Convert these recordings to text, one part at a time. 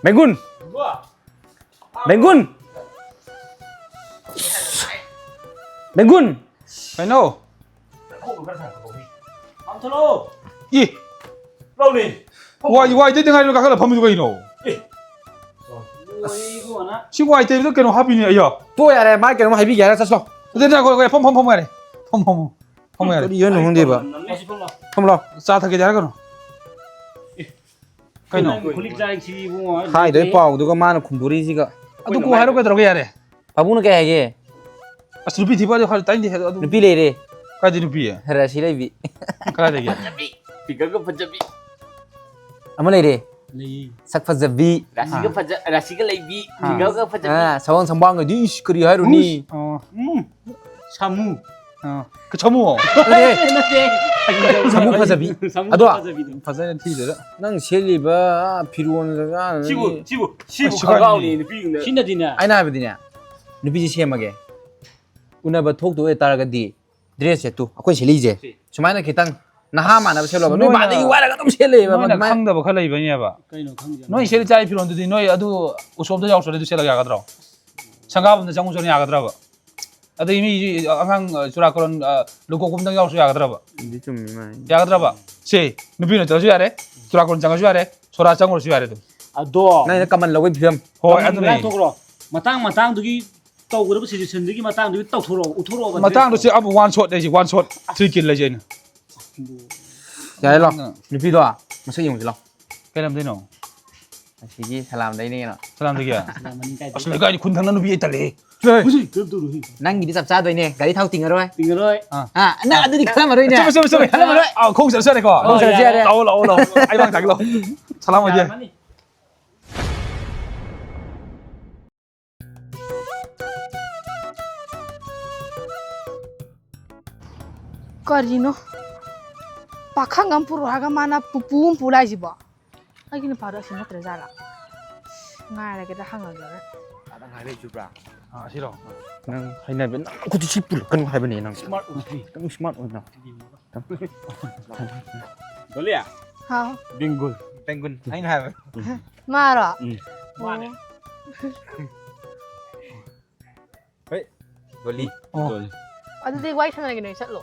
맹군 맹군 맹군 파이노 암틀로 이 라우니 와이 때 내가 가라 밤에 누가 이노 이거 하나 친구 와이 때도 걔는 합이네 야 또 야래 말 그러면 하이비 야래 샀어 내가 거기 펌 해래 펌 해래 이건 누군데 봐 다시 볼라 펌러 싸타게 잘 거노 파이노 클릭 자이치 이거 하이 될 뻔 누가 많은 쿰부리지가 아도 고 하러 가더라고 야래 바보는 게 해게 아 루피 디바데 할 따인데 해도 누피 레이레 까지 루피야 라시 레이비 가야 되게 비가가 파자비 아무 레이레 리 sắc fajabi 라시가 레이비 비가가 파자비 à 사원 성방을 니 시끄리 하루니 사무 그 처무 그래 사무 fajabi 아도아 파자비 파자는 티들 난 셀리바 피루원가 지부 시간이. 가가오니 비네 신나디냐 아이나 하거든요 누비지 시험하게 우나바 톡도에 따라가디 드레스 또 아콘 셀리제 주마이나 기탄 나하만 하고 셀러바 너 마디 와라가 좀 셀레바 너희나 강다봐 칼라 이번이야봐 그이노 강자 너희 셀 짜이 필요한데 너희 아도 우수업도 약속해도 셀하게 하더라 장가본데 장군선이 하더라고 아도 이미 항상 주라 그런 로고 공당 약속이 하더라고 근데 좀 미만 야더라고 세 누비는 저 주야래 주라 그런 장가 주야래 소라 장으로 주야래도 아도 나 까만 라고 비엄 ꯍꯣꯏ ꯑꯗꯨꯅꯦ ꯊꯣꯛꯔꯣ ꯃꯇꯥꯡꯗꯨꯒꯤ ꯇꯧꯒꯗꯕ ꯁꯤꯆꯨꯌꯦꯁꯟꯗꯨꯒꯤ ꯃꯇꯥꯡꯗꯨꯒꯤ ꯎꯊꯣꯔꯛꯑꯣ ꯃꯇꯥꯡꯗꯣ ꯁꯤ ꯑꯕ ꯋꯥꯟ ꯁꯣꯠ ꯂꯩꯁꯤ ꯋꯥꯟ ꯁꯣꯠ 3 킬 ꯂꯩꯁꯤ ꯑꯩꯅ 야일로 누피도 무슨 용지로 ꯀꯩꯂꯝꯗꯩꯅꯣ 시기 사람 다이네요 사람들이야 ꯑꯁ ꯂꯩꯀꯥꯏꯗꯤ ꯈꯨꯟ ꯊꯪꯅ ꯅꯨꯄꯤ ꯑꯩ ꯇꯜꯂꯦ ꯍꯧꯖꯤꯛ ꯀꯔꯝ ꯅꯪꯒꯤꯗꯤ ꯆꯞ ꯆꯥꯗꯣꯏꯅꯦ ꯒꯥꯔꯤ ꯊꯥꯎ ꯇꯤꯡꯉꯔꯣꯏ ꯇꯤꯡꯉꯔꯣꯏ ꯅꯪ ꯑꯗꯨꯗꯤ ꯈꯜꯂꯝꯃꯔꯣꯏꯅꯦ ꯆꯨꯝꯃꯦ ꯈꯣꯡ ꯆꯠꯁꯔꯦꯀꯣ ꯈꯣꯡ ꯆꯠꯁꯦ ꯌꯥꯔꯦ ꯂꯥꯛꯑꯣ ꯑꯩ ꯃꯥꯡ ꯊꯥꯒꯦ ꯂꯥꯛꯑꯣ ꯁꯂꯥꯝ ꯑꯣꯏꯗꯦ Karino, pakang ampuru haga mana pupum pulai jiba. Lagi ni pada sini terjala. Ngai lagi dah hang lagi. Ada ngai juga. 싫어 nang haina ben kudu sipul kan haibane nang 스마트 우리 tang smart ona 돌리야 How? 빙골 pengun haina haib Mara. 마네 goli Ada di white sana lagi ni chat lo.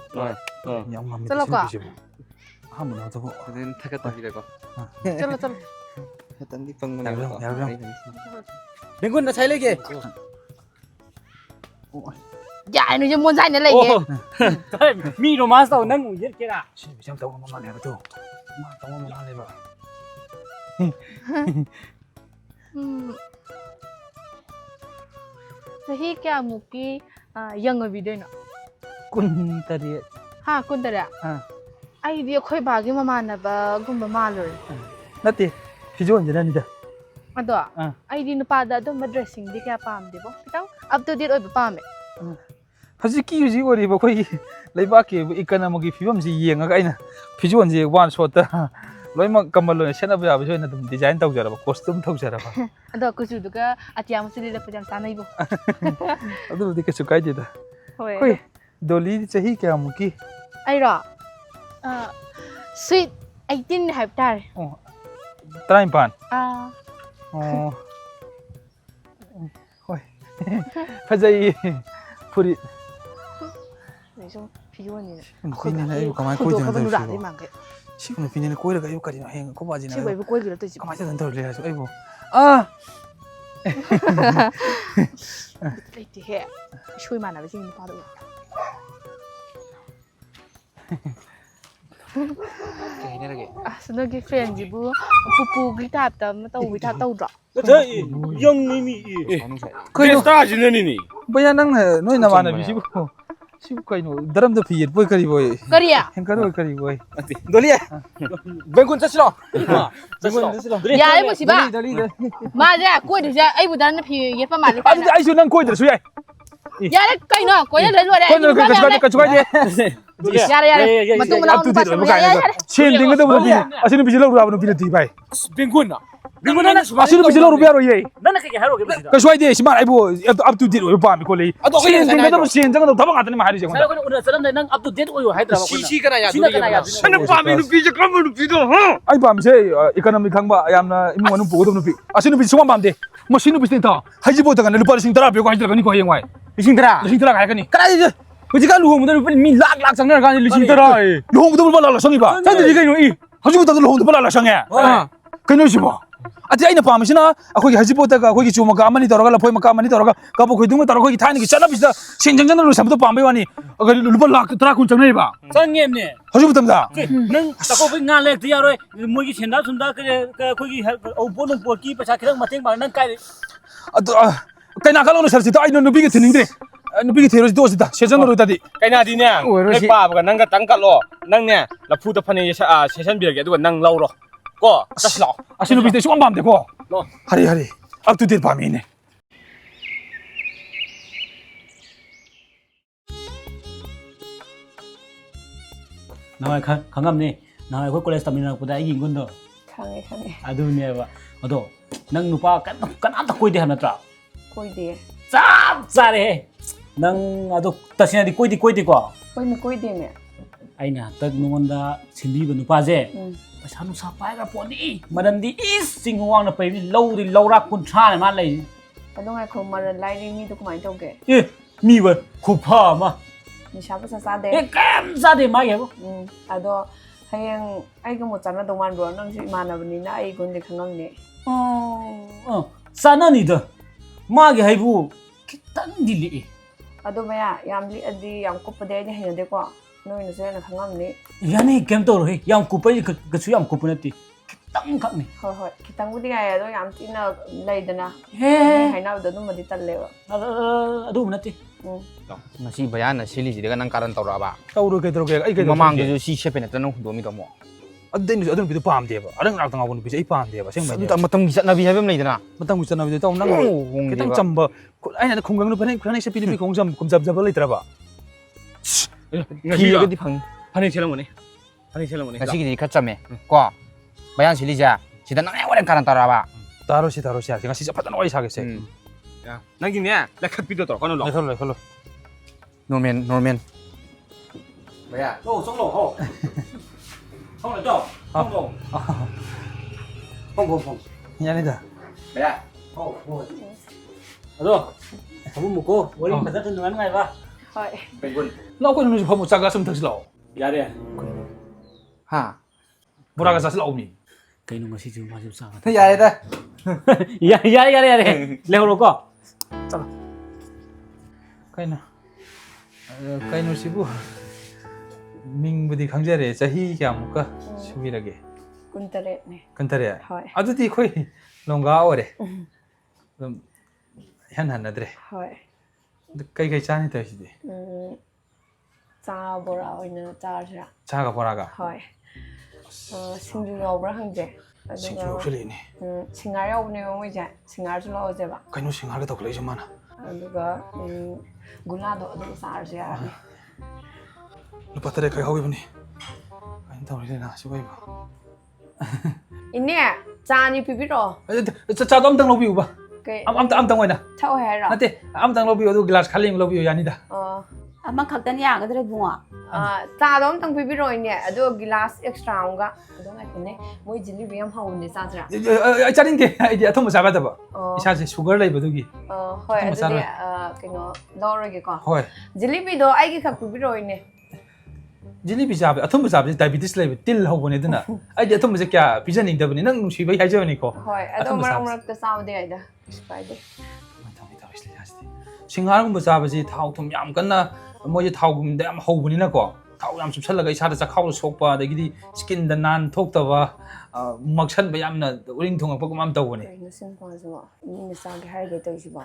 영감 Chalo ka. 한번 하자고 then takat tabi ko Chalo chalo. tan di pengun 야병 pengun na sai lagi Ya, ini je mon sai ni lagi. 미 로마스터 난 이렇게라 시장 떠고 엄마 내가 또 엄마 떠고 엄마 내봐 Sahi kya muki yang video na. 군 딸이 Ha, kun tara. Ai dia khoi bagi mama na ba gum ba malur. 나티 비주얼 전환이다 Ado. Ai di nupada do dressing di kya pam di bo. Kitang up to date oi ba pam. hꯧꯖꯤꯛꯀꯤ ꯍꯧꯖꯤꯛ ꯑꯣꯏꯔꯤꯕ ꯑꯩꯈꯣꯏꯒꯤ ꯂꯩꯕꯥꯛꯀꯤ ꯏꯀꯣꯅꯣꯃꯤꯒꯤ ꯐꯤꯕꯝꯁꯤ ꯌꯦꯡꯉꯒ ꯑꯩꯅ ꯐꯤꯖꯣꯜꯁꯦ ꯋꯥꯟ ꯁꯣꯠꯇ ꯂꯣꯏꯅꯃꯛ ꯀꯃꯟ ꯑꯣꯏꯅ ꯁꯦꯠꯅꯕ ꯌꯥꯕꯁꯨ ꯑꯣꯏꯅ ꯑꯗꯨꯝ ꯗꯤꯖꯥꯏꯟ ꯇꯧꯖꯔꯕ ꯀꯣꯁꯇꯨꯝ ꯇꯧꯖꯔꯕ Ado kusu duga atiam sili la pajam tanai bo. ꯑꯗꯨꯕꯨꯗꯤ ꯀꯩꯁꯨ ꯀꯥꯏꯗꯦꯗ Hoi. ꯑꯩꯈꯣꯏ ꯗꯣꯂꯤꯗꯤ ꯆꯍꯤ ꯀꯌꯥꯃꯨꯛꯀꯤ Ai ro. Sweet 18 haib tar. 19 Ah. ꯑꯣ ꯍꯣꯏ ꯐꯖꯩ ꯐꯨꯔꯤꯠ 좀 비교하니. 누피네는 아이고 가만히 꼬이잖아 시고 누피네는 꼬이라가 아이고 까지 행 꼬바지나 지금 왜 꼬이 그랬더니 지금. 가만히 있다 돌려 가지고 아이고 아 이때 해. 쉬이 많아 봐 지금 봐도. 아, 스너기 프렌즈부 pupu kita ta tau vi ta tau ra. 저 영님이 그래요 따지는이니 뭐야 낭 너희 나만은 시고 시고 까이노 드럼도 피에 보이 거리 보이 Korea. 행가도 거리 보이 dolly pengun chaslo Ya, ibu siapa? dol리 Maja, kau dia saya, ibu dan pi, ya pa malik. 아니 아이쇼 난 꼬이들 수야 Ya, kau ino, kau yang lalu ada. 꼬이들 가지고 가지 Ya, ya, matung malang up to date 뭐 가야 돼. 신 딩도 보다 비. 아시는 비질로 라고 비는 디 바이. 빙군나 ꯑꯁꯤ ꯅꯨꯄꯤꯁꯤ ꯂꯧꯔꯨꯕ ꯌꯥꯔꯣꯏꯌꯦ ꯅꯪꯅ ꯀꯩ ꯍꯥꯏꯔꯣꯒꯦ ꯃꯁꯤꯗ ꯀꯩꯁꯨ ꯍꯥꯏꯗꯦ ꯁꯤ ꯃꯥꯅ ꯑꯩꯕꯨ up to date ꯑꯣꯏꯕ ꯄꯥꯝꯃꯤ ꯈꯣꯠꯂꯤ ꯁꯦꯟ ꯆꯪꯒꯗꯕ ꯁꯦꯟ ꯆꯪꯒꯗꯕ ꯊꯕꯛ ꯉꯥꯛꯇꯅꯤ ꯃꯥ ꯍꯥꯏꯔꯤꯁꯦ ꯉꯁꯥꯏ ꯑꯩꯉꯣꯟꯗ ꯑꯩꯈꯣꯏꯅ ꯎꯅ ꯆꯠꯂꯝꯗꯥꯏ ꯅꯪ up to date ꯑꯣꯏꯌꯣ ꯍꯥꯏꯗ꯭ꯔꯕ ꯁꯤ ꯀꯅꯥ ꯌꯥꯗꯣꯔꯤꯒꯦ ꯁꯤꯅ ꯀꯅꯥ ꯌꯥꯗꯣꯏꯅꯣ ꯁꯅ ꯄꯥꯝꯃꯤ ꯅꯨꯄꯤꯁꯦ ꯀꯔꯝꯕ ꯅꯨꯄꯤꯗꯣ ꯑꯩ ꯄꯥꯝꯃꯤꯁꯦ ꯏꯀꯣꯅꯣꯃꯤ ꯈꯪꯕ ꯌꯥꯝꯅ ꯏꯃꯨꯡ ꯃꯅꯨꯡ ꯄꯨꯒꯗꯕ ꯅꯨꯄꯤ ꯑꯁꯤ ꯅꯨꯄꯤꯁꯤ ꯁꯨꯡꯄꯥꯝ ꯄꯥꯝꯗꯦ ꯃꯁꯤ ꯅꯨꯄꯤꯁꯤꯅ ꯏꯇꯥꯎ ꯍꯩꯖꯤꯡꯄꯣꯠꯇꯒꯅ ꯂꯨꯄꯥ 10,000 ꯄꯤꯌꯨ ꯍꯥꯏꯖꯤꯜꯂꯛꯀꯅꯤꯀꯣ ꯍꯌꯦꯡꯋꯥꯏ 10,000 10,000 ꯍꯥꯏꯔꯛꯀꯅꯤ ꯀꯗꯥꯏꯗ ꯍꯧꯖꯤꯛꯀꯥꯟ ꯂꯨꯍꯣꯡꯕꯗ ꯃꯤ ꯂꯥꯛ ꯆꯪꯅꯔ ꯀꯥꯟꯗ 10,000 ꯂꯨꯍꯣꯡꯕꯗ ꯂꯨꯄꯥ ꯂꯥꯛ ꯆꯪꯉꯤꯕ ꯆꯪꯗ꯭ꯔꯗꯤ ꯀꯩꯅꯣ ꯍꯧꯖꯤꯛ ꯃꯇꯝꯗ ꯂꯨꯍꯣꯡꯕꯗ ꯂꯨꯄꯥ ꯂꯥꯛ ꯆꯪꯉꯦ ꯀꯩꯅꯣ ꯁꯤꯕꯣ ꯑꯇꯩ ꯑꯩꯅ ꯄꯥꯝꯃꯤꯁꯤꯅ ꯑꯩꯈꯣꯏꯒꯤ ꯍꯩꯖꯤꯡꯄꯣꯠꯇꯒ ꯑꯩꯈꯣꯏꯒꯤ ꯆꯨ ꯃꯀꯥ ꯑꯃꯅꯤ ꯇꯧꯔꯒ ꯂꯐꯣꯏ ꯃꯀꯥ ꯑꯃꯅꯤ ꯇꯧꯔꯒ ꯀꯕꯣꯛ ꯈꯣꯏꯗꯨꯝꯒ ꯇꯧꯔꯒ ꯑꯩꯈꯣꯏꯒꯤ ꯊꯥꯏꯅꯒꯤ ꯆꯠꯅꯕꯤꯁꯤꯗ ꯁꯦꯟ ꯆꯪꯖꯅ ꯂꯣꯏꯁꯟꯕꯗꯣ ꯄꯥꯝꯕꯩ ꯋꯥꯅꯤ ꯂꯨꯄꯥ ꯂꯥꯛ 10-20 ꯆꯪꯅꯩꯕ ꯆꯪꯉꯦꯝꯅꯦ ꯍꯧꯖꯤꯛ ꯃꯇꯝꯗ ꯅꯪ ꯆꯥꯛꯀꯧꯕꯩ ꯉꯥ ꯂꯩꯔꯛꯇ ꯌꯥꯔꯣꯏ ꯃꯣꯏꯒꯤ ꯁꯦꯟꯗꯥ ꯊꯨꯝꯗꯥ ꯑꯩꯈꯣꯏꯒꯤ ꯑꯎꯟꯄꯣꯠ ꯅꯨꯡꯄꯣꯠꯀꯤ ꯄꯩꯁꯥ ꯈꯤꯇꯪ ꯃꯇꯦꯡ ꯄꯥꯡ ꯅꯪ ꯀꯥꯏ ꯑꯗꯨ ꯀꯩꯅꯥ ꯀꯠꯂꯣꯅ ꯁꯔꯁꯤꯗ ꯑꯩꯅ ꯅꯨꯄꯤꯒꯤ ꯊꯤꯅꯤꯡꯗ꯭ꯔꯦ ꯅꯨꯄꯤꯒꯤ ꯊꯤꯔꯣꯁꯤ ꯇꯣꯛꯁꯤꯗ ꯁꯦꯠꯆꯟꯅꯔꯣꯏꯇꯥꯗꯤ ꯀꯩꯅꯥꯗꯤꯅꯦ ꯅꯣꯏ ꯄꯥꯕꯒ ꯅꯪꯒ ꯇꯪ ꯀꯠꯂꯣ ꯅꯪꯅꯦ ꯂꯐꯨꯗ ꯐꯅꯦꯛ ꯁꯦꯠꯆꯟꯕꯤꯔꯒꯦ ꯑꯗꯨꯒ ꯅꯪ ꯂꯧꯔꯣ ꯀꯣ ꯆꯠꯁꯤ ꯂꯥꯛꯑꯣ ꯑꯁꯤ ꯅꯨꯄꯤꯁꯦ ꯁꯨꯡꯄꯥꯝ ꯄꯥꯝꯗꯦꯀꯣ ꯍꯔꯤ ꯍꯔꯤ up to date ꯄꯥꯝꯃꯤꯅꯦ ꯅꯍꯥꯟꯋꯥꯏ ꯈꯪꯉꯝꯅꯤ ꯅꯍꯥꯟꯋꯥꯏ ꯑꯩꯈꯣꯏ ꯀꯣꯂꯦꯖ ꯇꯝꯃꯤꯟꯅꯔꯛꯄꯗ ꯑꯩꯒꯤ ꯏꯪꯒꯨꯟꯗꯣ ꯈꯪꯉꯦ ꯑꯗꯨꯅꯦꯕ ꯑꯗꯣ ꯅꯪ ꯅꯨꯄꯥ ꯀꯅꯥꯝꯇ ꯀꯣꯏꯗꯦ ꯍꯥꯏꯕ ꯅꯠꯇ꯭ꯔꯥ ꯀꯣꯏꯗꯦ ꯆꯞ ꯆꯥꯔꯦꯍꯦ ꯅꯪ ꯑꯗꯣ ꯇꯁꯦꯡꯅꯗꯤ ꯀꯣꯏꯗꯦꯀꯣ ꯀꯣꯏꯗꯦꯅꯦ ꯑꯩꯅ ꯍꯟꯇꯛ ꯅꯉꯣꯟꯗ ꯁꯤꯟꯕꯤꯕ ꯅꯨꯄꯥꯁꯦ ꯎꯝ ꯄꯩꯁꯥ ꯅꯨꯡꯁꯥ ꯄꯥꯏꯈ꯭ꯔ ꯄꯣꯠꯅꯤ ꯃꯔꯝꯗꯤ ꯏꯁ ꯆꯤꯡ ꯋꯥꯡꯅ ꯄꯩꯕꯅꯤ ꯂꯧꯗꯤ ꯂꯧꯔꯥꯛ 30ꯅꯦ ꯃꯥ ꯂꯩꯔꯤ ꯑꯗꯣ ꯉꯥꯏꯈꯣ ꯃꯔꯟ ꯂꯥꯏꯔꯤ ꯃꯤꯗꯣ ꯀꯃꯥꯏꯅ ꯇꯧꯒꯦ ꯑꯦ ꯃꯤꯕ ꯈꯨꯐ ꯑꯃ ꯅꯤꯁꯥ ꯄꯩꯁꯥ ꯆꯥꯗꯦ ꯀꯩꯝ ꯆꯥꯗꯦ ꯃꯥꯒꯤ ꯍꯥꯏꯕꯨ ꯑꯗꯣ ꯍꯌꯦꯡ ꯑꯩꯒ ꯑꯃꯨꯛ ꯆꯥꯟꯅꯗꯧ ꯃꯥꯟꯕ꯭ꯔꯣ ꯅꯪꯁꯨ ꯏꯃꯥꯟꯅꯕꯅꯤꯅ ꯑꯩ ꯒꯨꯟꯗꯤ ꯈꯪꯉꯝꯅꯤ ꯆꯥꯅꯅꯤꯗ ꯃꯥꯒꯤ ꯍꯥꯏꯕꯨ ꯈꯤꯇꯪꯗꯤ ꯂꯤꯛꯏ ꯑꯗꯣ ꯃꯌꯥ ꯌꯥꯝ ꯂꯤꯛꯑꯗꯤ ꯌꯥꯝ ꯀꯨꯞꯄꯗꯤ ꯑꯩꯗꯤ ꯍꯩꯅꯗꯦꯀꯣ ꯅꯣꯏꯅꯁꯨ ꯍꯦꯟꯅ ꯈꯪꯉꯝꯅꯤ ꯌꯥꯅꯤ ꯀꯩꯝ ꯇꯧꯔꯣꯏ ꯌꯥꯝ ꯀꯨꯞꯄꯩ ꯀꯩꯁꯨ ꯌꯥꯝ ꯀꯨꯞꯄ ꯅꯠꯇꯦ ꯈꯤꯇꯪ ꯈꯛꯅꯤ ꯍꯣꯏ ꯈꯤꯇꯪꯕꯨꯗꯤ ꯌꯥꯏ ꯑꯗꯣ ꯌꯥꯝ ꯊꯤꯅ ꯂꯩꯗꯅ ꯍꯦ ꯍꯥꯏꯅꯕꯗꯣ ꯑꯗꯨꯝꯕꯗꯤ ꯇꯜꯂꯦꯕ ꯑꯗꯨꯕꯨ ꯅꯠꯇꯦ ꯉꯁꯤ ꯕꯌꯥꯟꯅ ꯁꯤꯜꯂꯤꯁꯤꯗꯒ ꯅꯪ ꯀꯥꯔꯟ ꯇꯧꯔꯛꯑꯕ ꯇꯧꯔꯣꯏ ꯀꯩꯗꯧꯔꯒꯦ ꯑꯩ ꯀꯩꯗꯧꯔꯒꯦ ꯃꯃꯥꯡꯗꯁꯨ ꯁꯤ ꯁꯦꯠꯄ ꯅꯠꯇ꯭ꯔ ꯅꯪ ꯍꯨꯟꯗꯣꯛꯑꯝꯃꯤꯗꯣ ꯑꯃꯨꯛ ꯑꯗꯨꯗꯩꯅꯁꯨ ꯑꯗꯨ ꯅꯨꯄꯤꯗꯣ ꯄꯥꯝꯗꯦꯕ ꯑꯔꯪ ꯉꯥꯛꯇ ꯉꯥꯎꯕ ꯅꯨꯄꯤꯁꯦ ꯑꯩ ꯄꯥꯝꯗꯦꯕ ꯑꯁꯦꯡꯕꯩꯅꯦ ꯑꯗꯨ ꯃꯇꯝꯒꯤ ꯆꯠꯅꯕꯤ ꯍꯥꯏꯕ ꯑꯃ ꯂꯩꯗꯅ ꯃꯇꯝꯒꯤ ꯆꯠꯅꯕꯤꯗ ꯇꯧ ꯅꯪ ꯍꯣꯡꯗꯦꯕ. ꯈꯤꯇꯪ ꯆꯝꯕ ꯑꯩꯅ ꯈꯨꯡꯒꯪ ꯐꯅꯦꯛ ꯁꯦꯠꯄꯤ ꯅꯨꯄꯤ ꯈꯣꯡꯖꯕ ꯂꯩꯇ꯭ꯔꯕ ꯊꯤꯔꯒꯗꯤ ꯐꯪꯉꯤ ꯐꯅꯦꯛ ꯁꯦꯠꯂꯝꯒꯅꯤ ꯐꯅꯦꯛ ꯁꯦꯠꯂꯝꯒꯅꯤ ꯉꯁꯤꯒꯤꯗꯤ ꯈꯔ ꯆꯝꯃꯦ ꯀꯣ ꯕꯌꯥꯟ ꯁꯤꯜꯂꯤꯁꯦ ꯁꯤꯗ ꯅꯪ ꯍꯣꯔꯦꯟ ꯀꯥꯔꯟ ꯇꯧꯔꯛꯑꯕ ꯇꯥꯔꯣꯁꯤ ꯌꯥꯔꯁꯦ ꯉꯁꯤꯁꯦ ꯐꯖꯅ ꯋꯥꯔꯤ ꯁꯥꯒꯦꯁꯦ ꯅꯪꯒꯤꯅꯦ ꯂꯩꯈꯠꯄꯤꯗꯣ ꯇꯧꯔꯛꯀꯅꯨ ꯂꯥꯛꯑꯣ ꯂꯩꯈꯠꯂꯣ ꯅꯣꯔꯃꯦꯟ ꯕꯌꯥ ꯆꯪꯂꯣ ꯍꯣ ꯍꯣꯡ ꯂꯩꯇꯣ ꯍꯣꯡ ꯌꯥꯅꯤꯗ ꯕꯌꯥ ꯑꯗꯣ ꯑꯃꯨꯛꯀꯣ ꯋꯥꯔꯤ ꯐꯖꯅ ꯅꯨꯡꯉꯥꯏꯕ ꯍꯣꯏ ꯂꯥꯛꯑꯣ ꯀꯩꯅꯣ ꯅꯣꯏꯁꯨ ꯐꯝꯃꯨ ꯆꯥꯛ ꯁꯨꯝ ꯊꯛꯁꯤ ꯂꯥꯛꯑꯣ ꯌꯥꯔꯦ ꯍꯥ ꯕꯣꯔꯥꯒ ꯆꯥꯁꯤ ꯂꯥꯛꯑꯣ ꯃꯤ ꯀꯩꯅꯣ ꯉꯁꯤꯁꯨ ꯃꯥꯁꯨ ꯆꯥꯒ ꯌꯥꯔꯦꯗ ꯌꯥꯔꯦ ꯂꯩꯍꯧꯔꯣꯀꯣ ꯆꯠꯂꯣ ꯀꯩꯅꯣꯁꯤꯕꯨ ꯃꯤꯡꯕꯨꯗꯤ ꯈꯪꯖꯔꯦ ꯆꯍꯤ ꯀꯌꯥꯃꯨꯛꯀ ꯁꯨꯕꯤꯔꯒꯦ 23ꯅꯦ 23 ꯍꯣꯏ ꯑꯗꯨꯗꯤ ꯑꯩꯈꯣꯏ ꯂꯣꯡꯒꯥ ꯑꯣꯏꯔꯦ ꯑꯗꯨꯝ ꯏꯍꯟ ꯍꯟꯅꯗ꯭ꯔꯦ ꯍꯣꯏ ꯀꯩ ꯆꯥꯅꯤ ꯇꯧꯔꯤꯁꯤꯗꯤ ꯆꯥ ꯕꯣꯔꯥ ꯑꯣꯏꯅ ꯆꯥꯔꯁꯤꯔꯥ ꯆꯥꯒ ꯕꯣꯔꯥꯒ ꯍꯣꯏ ꯁꯤꯡꯖꯨ ꯌꯥꯎꯕ꯭ꯔꯥ ꯍꯪꯖꯦ ꯁꯤꯡꯖꯨ ꯑꯗꯨꯒ ꯌꯥꯎꯁꯜꯂꯛꯏꯅꯦ ꯁꯤꯡꯍꯥꯔ ꯌꯥꯎꯕꯅꯦꯕ ꯃꯣꯏꯁꯦ ꯁꯤꯡꯍꯥꯔꯁꯨ ꯂꯧꯔꯁꯦꯕ ꯀꯩꯅꯣ ꯁꯤꯡꯍꯥꯔꯒ ꯇꯧꯈꯠꯂꯛꯏꯁꯦ ꯃꯥꯅ ꯑꯗꯨꯒ ꯒꯨꯂꯥꯗꯣ ꯑꯗꯨꯒ ꯆꯥꯔꯁꯨ ꯌꯥꯔꯅꯤ ꯂꯨꯄꯥ 9 ꯈꯛ ꯍꯧꯈꯤꯕꯅꯤ ꯀꯩꯅꯣ ꯇꯧꯔꯤꯁꯤꯅ ꯁꯤꯕꯨ ꯏꯅꯦ ꯆꯥ 2 ꯄꯤꯕꯤꯔꯛꯑꯣ ꯆꯥꯗꯣ ꯑꯝꯇꯪ ꯂꯧꯕꯤꯌꯨꯕ ꯀꯩ ꯑꯝꯇꯪ ꯑꯣꯏꯅ ꯊꯛꯑꯣ ꯍꯥꯏꯔꯣ ꯅꯠꯇꯦ ꯑꯝꯇꯪ ꯂꯧꯕꯤꯌꯨ ꯑꯗꯨ ꯒ꯭ꯂꯥꯁ ꯈꯜꯂꯤ ꯑꯃ ꯂꯧꯕꯤꯌꯨ ꯌꯥꯅꯤꯗ ꯑꯃꯈꯛꯇꯅ ꯌꯥꯒꯗ꯭ꯔꯥ ꯏꯕꯨꯡꯉꯣ ꯆꯥꯗꯣ ꯑꯝꯇꯪ ꯄꯤꯕꯤꯔꯛꯑꯣ ꯏꯅꯦ ꯑꯗꯨꯒ ꯒꯤꯂꯥꯁ ꯑꯦꯛꯁꯇ꯭ꯔꯥ ꯑꯃꯒ ꯑꯗꯣ ꯉꯥꯏꯈꯣꯅꯦ ꯃꯣꯏ ꯖꯤꯂꯤꯕꯤ ꯌꯥꯝ ꯍꯧꯕꯅꯦ ꯆꯥꯁꯤꯔꯥ ꯑꯩ ꯆꯥꯅꯤꯡꯗꯦ ꯑꯩꯗꯤ ꯑꯊꯨꯝꯕ ꯆꯥꯒꯗꯕ ꯏꯁꯥꯁꯦ ꯁꯨꯒꯔ ꯂꯩꯕꯗꯨꯒꯤ ꯍꯣꯏ ꯑꯊꯨꯝꯕ ꯑꯗꯨꯗꯤ ꯆꯥꯔꯣꯏ. ꯀꯩꯅꯣ ꯂꯧꯔꯒꯦꯀꯣ ꯍꯣꯏ ꯖꯤꯂꯤꯕꯤꯗꯣ ꯑꯩꯒꯤ ꯈꯛ ꯄꯤꯕꯤꯔꯛꯑꯣ ꯏꯅꯦ ꯖꯤꯂꯤꯕꯤ ꯆꯥꯕ ꯑꯊꯨꯝꯕ ꯆꯥꯕꯁꯤ ꯗꯥꯏꯕꯤꯇꯤꯁ ꯂꯩꯕ ꯇꯤꯜ ꯍꯧꯕꯅꯤ ꯑꯗꯨꯅ ꯑꯩꯗꯤ ꯑꯊꯨꯝꯕꯁꯦ ꯀꯌꯥ ꯄꯤꯖꯅꯤꯡꯗꯕꯅꯤ ꯅꯪ ꯅꯨꯡꯁꯤꯕꯩ ꯍꯥꯏꯖꯕꯅꯤꯀꯣ ꯍꯣꯏ ꯑꯗꯣ ꯑꯊꯨꯝꯕ ꯃꯔꯛ ꯆꯥꯕꯁꯦ. ꯃꯔꯛꯇ ꯆꯥꯕꯗꯤ ꯌꯥꯏꯗ ꯀꯩꯁꯨ ꯀꯥꯏꯗꯦ ꯁꯤꯡꯍꯥꯔꯒꯨꯝꯕ ꯆꯥꯕꯁꯤ ꯊꯥꯎ ꯊꯨꯝ ꯌꯥꯝ ꯀꯟꯅ ꯃꯣꯏꯁꯦ ꯊꯥꯎꯒꯨꯝꯕꯗ ꯌꯥꯝ ꯍꯧꯕꯅꯤꯅꯀꯣ ꯊꯥꯎ ꯌꯥꯝ ꯆꯨꯞꯁꯜꯂꯒ ꯏꯁꯥꯗ ꯆꯈꯥꯎꯗ ꯁꯣꯛꯄ ꯑꯗꯒꯤꯗꯤ ꯁ꯭ꯀꯤꯟꯗ ꯅꯥꯟ ꯊꯣꯛꯇꯕ ꯃꯛꯁꯟꯕ ꯌꯥꯝꯅ ꯎꯔꯤꯡ ꯊꯨꯡꯉꯛꯄꯒꯨꯝꯕ ꯌꯥꯝ ꯇꯧꯕꯅꯤ ꯀꯩꯅꯣ ꯁꯤ ꯅꯨꯄꯥꯁꯤꯕꯣ ꯃꯤꯅ ꯆꯥꯒꯦ ꯍꯥꯏꯔꯒꯦ ꯇꯧꯔꯤꯁꯤꯕꯣ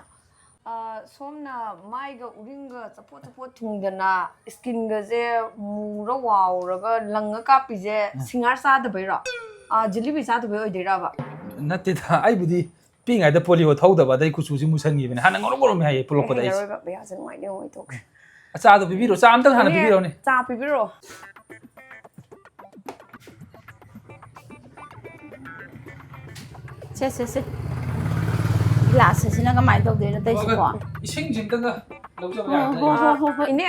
ꯁꯣꯝꯅ ꯃꯥꯏꯒ ꯎꯔꯤꯡꯒ ꯆꯄꯣꯠ ꯊꯨꯡꯗꯅ ꯁ꯭ꯀꯤꯟꯒꯁꯦ ꯃꯨꯔ ꯋꯥꯎꯔꯒ ꯂꯪꯉ ꯀꯥꯞꯄꯤꯁꯦ ꯁꯤꯡꯍꯥꯔ ꯆꯥꯗꯕꯩꯔꯣ ꯖꯤꯂꯤꯕꯤ ꯆꯥꯗꯕꯩ ꯑꯣꯏꯗꯣꯏꯔꯕ ꯅꯠꯇꯦꯗ ꯑꯩꯕꯨꯗꯤ ꯄꯤꯛꯏꯉꯩꯗ ꯄꯣꯂꯤꯑꯣ ꯊꯧꯗꯕ ꯑꯗꯩ ꯀꯨꯆꯨꯁꯤ ꯃꯨꯁꯟꯈꯤꯕꯅꯦ ꯍꯥꯟꯅ ꯉꯧꯔꯝꯃꯤ ꯍꯥꯏꯌꯦ ꯄꯨꯂꯛꯄꯗ ꯑꯩꯁꯦ ꯍꯩꯅꯔꯣꯏꯕ ꯕꯌꯥꯁꯦ ꯅꯨꯡꯉꯥꯏꯇꯦ ꯑꯣꯏꯊꯣꯛꯈ꯭ꯔꯦ ꯆꯥꯗꯣ ꯄꯤꯕꯤꯔꯣ ꯆꯥ ꯑꯝꯇꯪ ꯍꯥꯟꯅ ꯄꯤꯕꯤꯔꯣꯅꯦ ꯆꯥ ꯄꯤꯕꯤꯔꯛꯑꯣ 세. 글라스ꯁꯤ나 그만 ꯇꯧꯗꯣꯏꯅꯣ ꯇꯧꯏꯁꯤꯕꯣ? 이싱 진짜가 넣자 ꯍꯣꯏ. 이네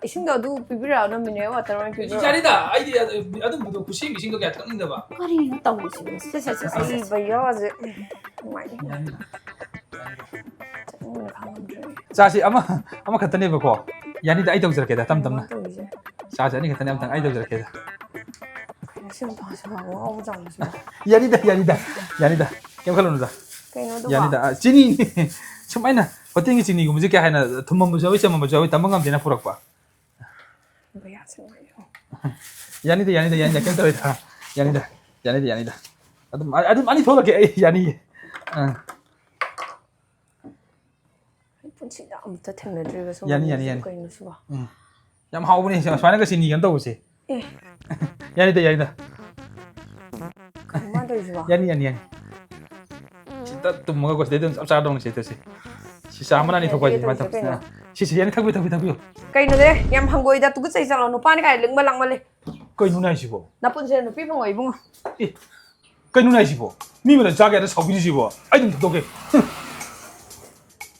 이신도 어두 비비라는 미네 와터melon 비비라. 자리다 아이디 아들 모두 구심 이싱도 게 닦는다 봐. 그리는 tꯧ이시고. 세. 이 바이어즈. 자시 아마 갖다 내고 야니다 아이 덕저렇게다 땀땀나. 자시 아니 갖다 내면 아이 덕저렇게다. 지금 봐서 아우 장수. 야니다 kem kalonda 그래도 야니다 진이 정말나 어떤 진이 이거 무지개 하나 돈만 무서워 있으면 무서워 담방감 되나 풀어 봐. 뭐야 정말요. 야니다 kem 떨어다. 야니다. 아주 많이 돌아게 야니. 진짜 아무튼 템레드에서 야니. 있는 수가. ям 하오분이 저는 그 진이 연다 보지. 예. 야니다. 그만 더 주봐. 야니. 진짜 또 뭔가 거기서 내든 쌉싸동 시듯이. 시사 아무나 니 더고 하지 맞다. 시시 야니 타고. 그이노데 얌 한고이다 두고 세이살로 노파니 가이 릉발랑말레. 거의 누나이시고. 나쁜 새는 삐봉어 이봉어. 거의 누나이시고. 미미는 자기한테 서비시고. 아이들 도게.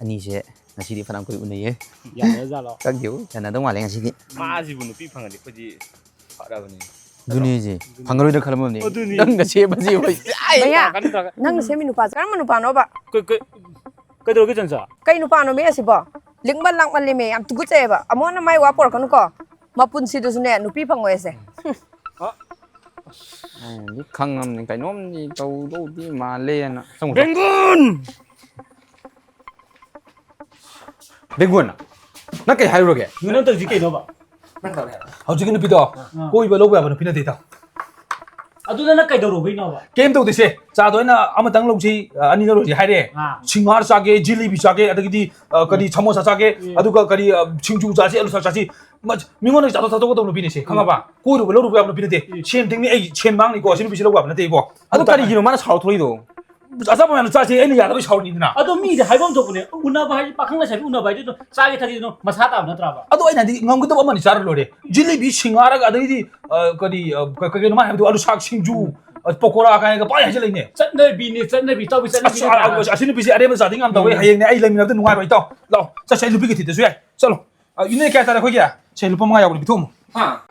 아니제 ngasi phản ਕੋਈ 운이에 야내 자로 các kiểu là nó ngoài ngasi 마지부 누피 방아리 거지 알아보니 눈이지 방으로 이렇게 하면 돼 눈이. 넌 같이 해보지 뭐 뭐야? 간다 난 세미 누파. 깔마 누파노 봐. 그대로 그 전사 Kay nupaano me asiba. Lingbalangmalli me am tugut sa ba. Amo na may wapor kanu ko. Mapun si dusne nupi pangoese. biết khăng cái nóm gì tàu đâu đi mà lên xong rồi 뱅군 백군 나 cái hay rồi kìa 너는 또 이렇게 넣어봐 hꯧ지기는 비다. 꼬이바 로브야 버는 비나 되다. 아두나 나 까이도록 왜 넣어봐 게임 또 되세. 자, 너희나 아무 땅 롱지 아니 너로지 하래. 칭하르 싸게 질리비 싸게 아들기디 거기 참모사 싸게 아두가 거기 칭주 자시 엘루사 자시 뭐 민원이 자도 도 비네시. 강아 봐. 꼬이로 로브야 버는 비네데. 첸 등이 에이 첸망 이거 시는 비시라고 하면 돼 이거. 아도 까리 기로 많아 사오 토리도 아사 보면 자시 애니 야도 샤오니나. 아도 미데 할범 덕분에 운나봐 할 빠캉나 샤비 운나봐 이도 싸게 타기도 마사다 나더라봐 아도 아니 ngom도 엄마니 자르로래. 질리비 칭하르가 아들기디 거기 거기 놈아 해도 아두 삭 칭주 포코라 가니까 빨리 하실래 있네. 짠내비니 짠내비 떠비 짠내비 아시는 비시 아래면 사딩 암다 왜 하영네 아이 레미나도 누가 있다. 라. 자, 제 루비게 되대 줘야. 썰로. 아, 이네 게 따라 거기야. 제 루비 뭐야 우리 비톰. 아.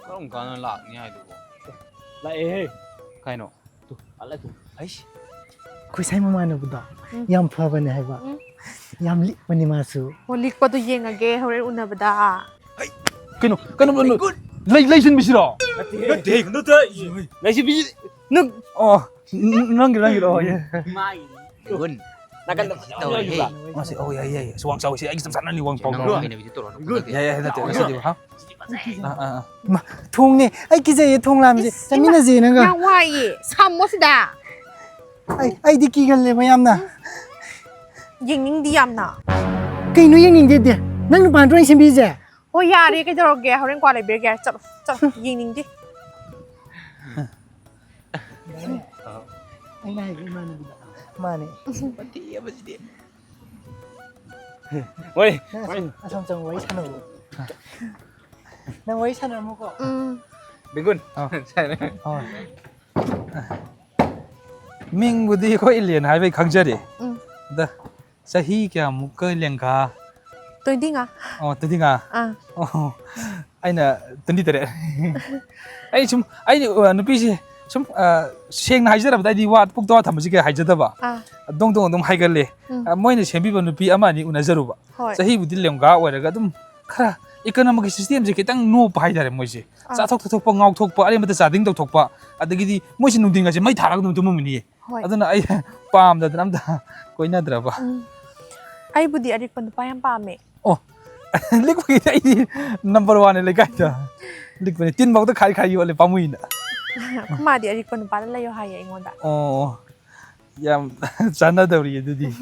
có một con lợn như này được 라에 cái nó 알라 또 ấy 그 삶만으로도 양파번에 해봐. 양리 번에 마수. 홀릭과도 이행하게 호래 운나보다. 그노 레이슨 비시라. 네 너도 나시 비 랑기로 예. 마이 백군 나간 đâu 나 마시 예. 수왕 사오 시 애기 좀 산나니 왕 nó 뻥. cái này bị tổ 예, 했다. 그래서 하. 아. 마 통네. 아이 기자의 통람지. 재미나지는 거. 양화이 삼모시다. 아이디 끼갈래 뭐야나. 잉닝디암나. 그이노 잉닝데데. 너는 반드시 신비제. 야리 그저렇게 호랭 과래 베게 쩔 잉닝디. 아이나이 마네. 왜 아sam장 와이 사노. 나 와이 사노 먹어. 뱅군 밍부디 거 1년 하이베 강자리. 다. 사히 क्या मुक लेंगा 또이딩아. 뜨딩아. 아. 아이나 던디더래. 아이 좀 아이 누피시 좀 생나 하이저라다 이 와 폭도와 담지게 하이저다바. 아. 동동 좀 하이걸레. 모이는 셈비번 누피 아마니 우나저루바. 헐. 사히 부디 령가 오래가 좀 카라 이코노믹 시스템 제 땅 노 바이다래 뭐지. 짜톡 톡톡 ꯉꯥꯎ 톡 아리부터 자딩 톡 아드기디 뭐시 누딩가지 마이 다라고 좀 뭐니. ꯍꯣꯏ. ꯑꯗꯨꯅ ꯑꯩ ꯄꯥꯝꯗꯗꯅ ꯑꯝꯇ ꯀꯣꯏꯅꯗ꯭ꯔꯕ ꯑꯩꯕꯨꯗꯤ ꯑꯔꯤꯛꯄ ꯅꯨꯄꯥ ꯌꯥꯝ ꯄꯥꯝꯃꯦ. ꯑꯣ ꯂꯤꯛꯄꯒꯤꯗꯤ ꯑꯩꯗꯤ ꯅꯝꯕꯔ 1ꯅꯦ ꯂꯩꯀꯥꯏꯗ ꯂꯤꯛꯄꯅꯦ ꯇꯤꯟꯐꯥꯎꯗ ꯈꯥꯏ ꯌꯣꯜꯂꯦ ꯄꯥꯝꯃꯨꯏꯅ ꯈꯨꯃꯥꯗꯤ ꯑꯔꯤꯛꯄ ꯅꯨꯄꯥꯗ ꯂꯩꯌꯣ ꯍꯥꯏꯌꯦ ꯑꯩꯉꯣꯟꯗ. ꯑꯣ ꯌꯥꯝ ꯆꯥꯟꯅꯗꯧꯔꯤ ꯑꯗꯨꯗꯤ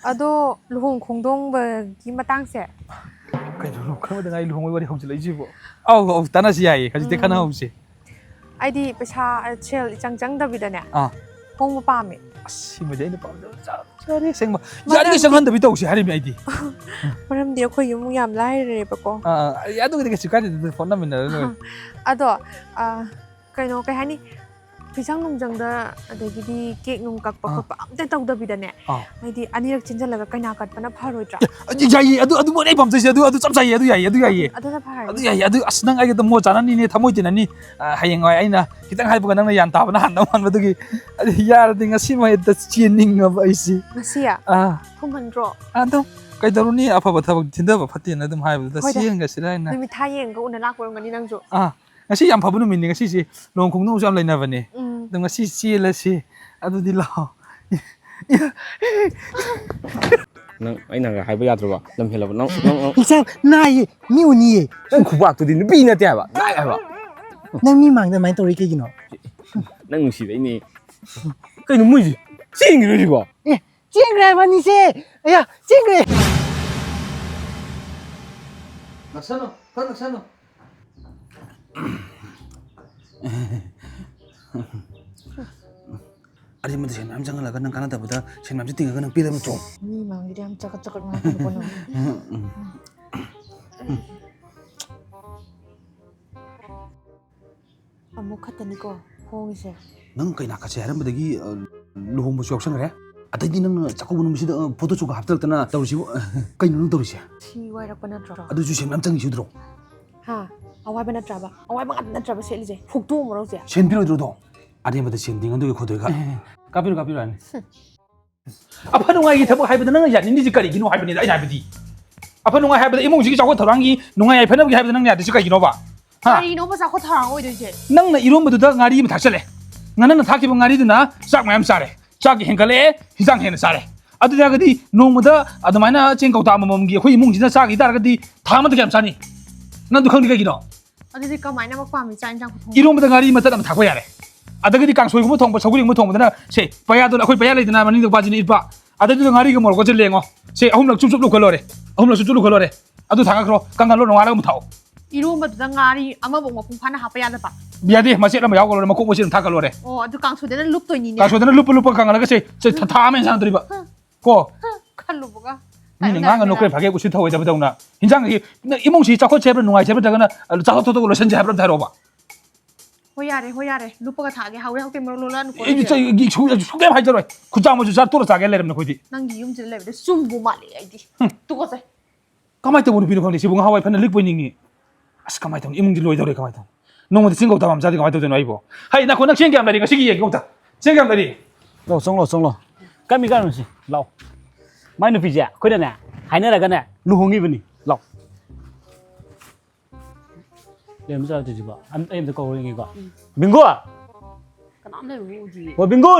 ꯑꯗꯣ ꯂꯨꯍꯣꯡ ꯈꯣꯡꯗꯣꯡꯕꯒꯤ ꯃꯇꯥꯡꯁꯦ ꯀꯩꯅꯣ ꯈꯪꯕꯗ ꯉꯥꯏ ꯂꯨꯍꯣꯡꯕꯩ ꯋꯥꯔꯤ ꯍꯧꯖꯤꯜꯂꯛꯏꯁꯤꯕꯣ ꯑꯧ ꯇꯥꯟꯅꯁꯤ ꯌꯥꯏꯌꯦ ꯍꯧꯖꯤꯛꯇꯤ ꯈꯟꯅꯍꯧꯁꯤ ꯑꯩꯗꯤ ꯄꯩꯁꯥ ꯁꯦꯜ ꯏꯆꯪ ꯆꯪꯗꯕꯤꯗꯅꯦ ꯑꯥ ꯍꯣꯡꯕ ꯄꯥꯝꯃꯦ. 시무제 이제 밤도 잘해 생마 야리게 생한다 비도시 하리미 아이디 ꯃꯔꯝꯗꯤ ꯑꯩꯈꯣꯏ ꯏꯃꯨꯡ ꯌꯥꯝ ꯂꯥꯏꯔꯔꯦꯕꯀꯣ 야도 그게 지까지 폰 남이나 ꯑꯗꯣ ꯀꯩꯅꯣ ꯀꯩ ꯍꯥꯏꯅꯤ ꯐꯤꯁꯪ ꯅꯨꯡꯖꯪꯗ ꯑꯗꯒꯤꯗꯤ ꯀꯦꯛ ꯅꯨꯡ ꯀꯛꯄ ꯈꯣꯠꯄ ꯑꯝꯇ ꯇꯧꯗꯕꯤꯗꯅꯦ ꯍꯥꯏꯗꯤ ꯑꯅꯤꯔꯛ ꯆꯤꯟꯖꯜꯂꯒ ꯀꯩꯅꯥ ꯀꯠꯄꯅ ꯐꯔꯣꯏꯗ꯭ꯔꯥ 야이 아두 뭐 내 밤새지 아두 짭짜이 아두 야이 ꯑꯗꯨꯅ ꯐꯔꯅꯤ 아두 야이 아두 아스낭 아이가 뭐 자나니네 타모이 되나니 하영아 아이나 기땅 하이부가 너는 얀 타바나 한다 만바두기 야르디 ngasi mo ita chining of aisi ꯉꯁꯤ야 ꯊꯨꯝꯍꯟꯗ꯭ꯔꯣ adum kaidaruni afaba thabak thindaba fatina adum haibda sienga siraina ꯅꯨꯃꯤꯠ ꯊꯥ ꯌꯦꯡꯒ ꯎꯅ ꯂꯥꯛꯄ ꯑꯣꯏꯔꯝꯒꯅꯤ ꯅꯪꯁꯨ ngasi yam phabunu minni ngasi si long khongnu jam lainabane adum ngasi chielasi adudi lao ꯅꯪ ꯑꯩꯅ ꯍꯥꯏꯕ ꯌꯥꯗ꯭ꯔꯕ ꯂꯝ ꯍꯦꯜꯂꯕ ꯅꯪ 이상 나이 미우니에 ꯅꯪ ꯈꯨꯕꯥꯛꯇꯨꯗꯤ ꯅꯨꯄꯤ ꯅꯠꯇꯦ ꯍꯥꯏꯕ ꯅꯥꯏ ꯍꯥꯏꯕ ꯅꯪ ꯃꯤ ꯃꯥꯡꯗ ꯃꯥꯏ ꯇꯧꯔꯤ ꯀꯩꯒꯤꯅꯣ ꯅꯪ ꯅꯨꯡꯁꯤꯕꯩꯅꯦ ꯀꯩꯅꯣ ꯃꯣꯏꯁꯦ ꯆꯦꯟꯈꯤꯔꯣ ꯁꯤꯕꯣ 에 찡그레 마니세 야 찡그레 낙산어 낙산어 아니 뭐 지금 남장을 나가는 가나다보다 지금 남자 띵가 그냥 삐르면 좀 미 망들이 함 짜글짜글 나는 거는. ꯑꯃꯨꯛ ꯈꯛꯇꯅꯤꯀꯣ ꯍꯣꯡꯉꯤꯁꯦ ꯅꯪ ꯀꯩꯅꯥ ꯀꯠꯁꯦ ꯍꯥꯏꯔꯝꯕꯗꯒꯤ ꯂꯨꯍꯣꯡꯕꯁꯨ ꯌꯥꯎꯁꯪꯈ꯭ꯔꯦ ꯑꯇꯩꯗꯤ ꯅꯪꯅ ꯆꯥꯛꯀꯧꯕ ꯅꯨꯃꯤꯠꯁꯤꯗ ꯐꯣꯇꯣꯁꯨꯒ ꯍꯥꯞꯇꯔꯛꯇꯅ ꯇꯧꯔꯤꯁꯤꯕꯨ ꯀꯩꯅꯣ ꯅꯪ ꯇꯧꯔꯤꯁꯦ ꯁꯤ ꯋꯥꯏꯔꯛꯄ ꯅꯠꯇ꯭ꯔꯣ ꯑꯗꯨꯁꯨ ꯁꯦꯟ ꯌꯥꯝ ꯆꯪꯉꯤꯁꯤꯗ꯭ꯔꯣ ꯍꯥ ꯑꯋꯥꯏꯕ ꯅꯠꯇ꯭ꯔꯕ ꯑꯋꯥꯏꯕ ꯉꯥꯛꯇ ꯅꯠꯇ꯭ꯔꯕ ꯁꯦꯠꯂꯤꯁꯦ ꯐꯨꯛꯇꯣꯛꯑꯝꯃꯔꯣꯁꯦ ꯁꯦꯟ ꯄꯤꯔꯣꯏꯗ꯭ꯔꯣꯗꯣ ꯑꯔꯦꯝꯕꯗ ꯁꯦꯟ ꯇꯤꯡꯉꯟꯗꯣꯏꯒ ꯈꯣꯠꯇꯣꯏꯒ 까비로 아니 아파 농아이ꯊꯕꯛ 하이버다 너는 야닌지 까리기노 하이버니다 아이 하이버디 아파 농아이 하이버다 이몽식이 자고 더랑이 농아이 하이버는 하이버다 너는 야듯이 까기노 봐 ꯀꯔꯤꯅꯣ ꯄꯩꯁꯥ ꯈꯣꯊꯥꯔ ꯑꯣꯏꯗꯣꯏꯁꯦ ꯅꯪꯅ ꯏꯔꯣꯝꯕꯗꯨꯗ ꯉꯥꯔꯤ ꯑꯃ ꯊꯥꯛꯆꯜꯂꯦ ꯉꯅꯅ ꯊꯥꯛꯈꯤꯕ ꯉꯥꯔꯤꯗꯨꯅ ꯆꯥꯛ ꯃꯌꯥꯝ ꯆꯥꯔꯦ ꯆꯥꯛ ꯍꯦꯟꯒꯠꯂꯛꯑꯦ ꯍꯤꯟꯖꯥꯡ ꯍꯦꯟꯅ ꯆꯥꯔꯦ ꯑꯗꯨꯗꯒꯗꯤ ꯅꯣꯡꯃꯗ ꯑꯗꯨꯃꯥꯏꯅ ꯆꯦꯡ ꯀꯧꯇꯥ ꯑꯃꯃꯝꯒꯤ ꯑꯩꯈꯣꯏ ꯏꯃꯨꯡꯁꯤꯗ ꯆꯥꯈꯤ ꯇꯥꯔꯒꯗꯤ ꯊꯥ ꯑꯃꯗ ꯀꯌꯥꯝ ꯆꯥꯅꯤ ꯅꯪꯗꯨ ꯈꯪꯗꯤ ꯀꯩꯒꯤꯅꯣ ꯑꯗꯨꯗꯤ ꯀꯃꯥꯏꯅ ꯑꯃꯨꯛ ꯄꯥꯝꯃꯤ ꯆꯥꯛ ꯏꯟꯖꯥꯡ ꯈꯨꯊꯣꯡ 이로움보다 가리 맞다 하면 다 야래 아다그디 깡소이고 통보 서구리고 통보다나 세 바야도 아코이 바야라 있잖아 마니도 빠지니 일바 아다도 가리가 뭐고 절랭어 세 아홉락 쭉 걸러래 아홉락 쭉 걸러래 아도 당하그로 깡간로 농아라고 못하오 이로움ꯕꯗꯨꯗ ꯉꯥꯔꯤ ꯑꯃꯕꯨ ꯃꯄꯨꯡ ꯐꯥꯅ ꯍꯥꯞꯄ ꯌꯥꯗꯕ 미안해 마시 ꯑꯃ 야고 걸러 막고 모시는 다 걸러래 ꯑꯣ ꯑꯗꯨ ꯀꯥꯡꯁꯣꯏꯗꯅ ꯂꯨꯞꯇꯣꯏꯅꯤꯅꯦ 가소다는 루뿔루뿔 깡가라가 세 다음에 사람들이 봐고 ꯈꯜꯂꯨꯕꯒ 니는 강가 놓고 바게 고시 타고 잡다 오나 인장이 이몽시 자코 제발 농아 제발 다가나 자코토도 걸러 선제 하브람 다로 봐 ꯍꯣꯏ ꯌꯥꯔꯦ ꯂꯨꯞꯄꯒ ꯊꯥꯒꯦ ꯍꯥꯎꯔꯦ ꯍꯥꯎꯇꯦ ꯃꯔꯣ ꯂꯣꯂꯥ 이 소개 하이더라 구장모주 자 또로 자게 내려면 거지 ꯅꯪꯒꯤ ꯌꯨꯝꯁꯤꯗ ꯂꯩꯕꯗ ꯆꯨꯝꯕꯨ ꯃꯥꯜꯂꯦ ꯑꯩꯗꯤ ꯇꯨꯀꯠꯆꯩ 가만히 있다 보니 비록 근데 지붕 하와이 편을 릭 보이니 아스 가만히 있다 이몽질 로이더래 가만히 있다 농어도 친구 없다 맘자디 가만히 있다 아이고 하이 나 고nak 생기 암다리가 시기 얘기 없다 생기 암다리 เราส่งเราก็มีการรู้สิเราไม่นึกพิจารณาคนนั้นหายนั่นแหละกันเนี่ยลูกหงงี้วันนี้เราเดี๋ยวไม่ใช่ตัวจีบอันเอ็มจะโกงยังไงก่อนบิงโก้ 그나마 우지 ว่าบิงโก้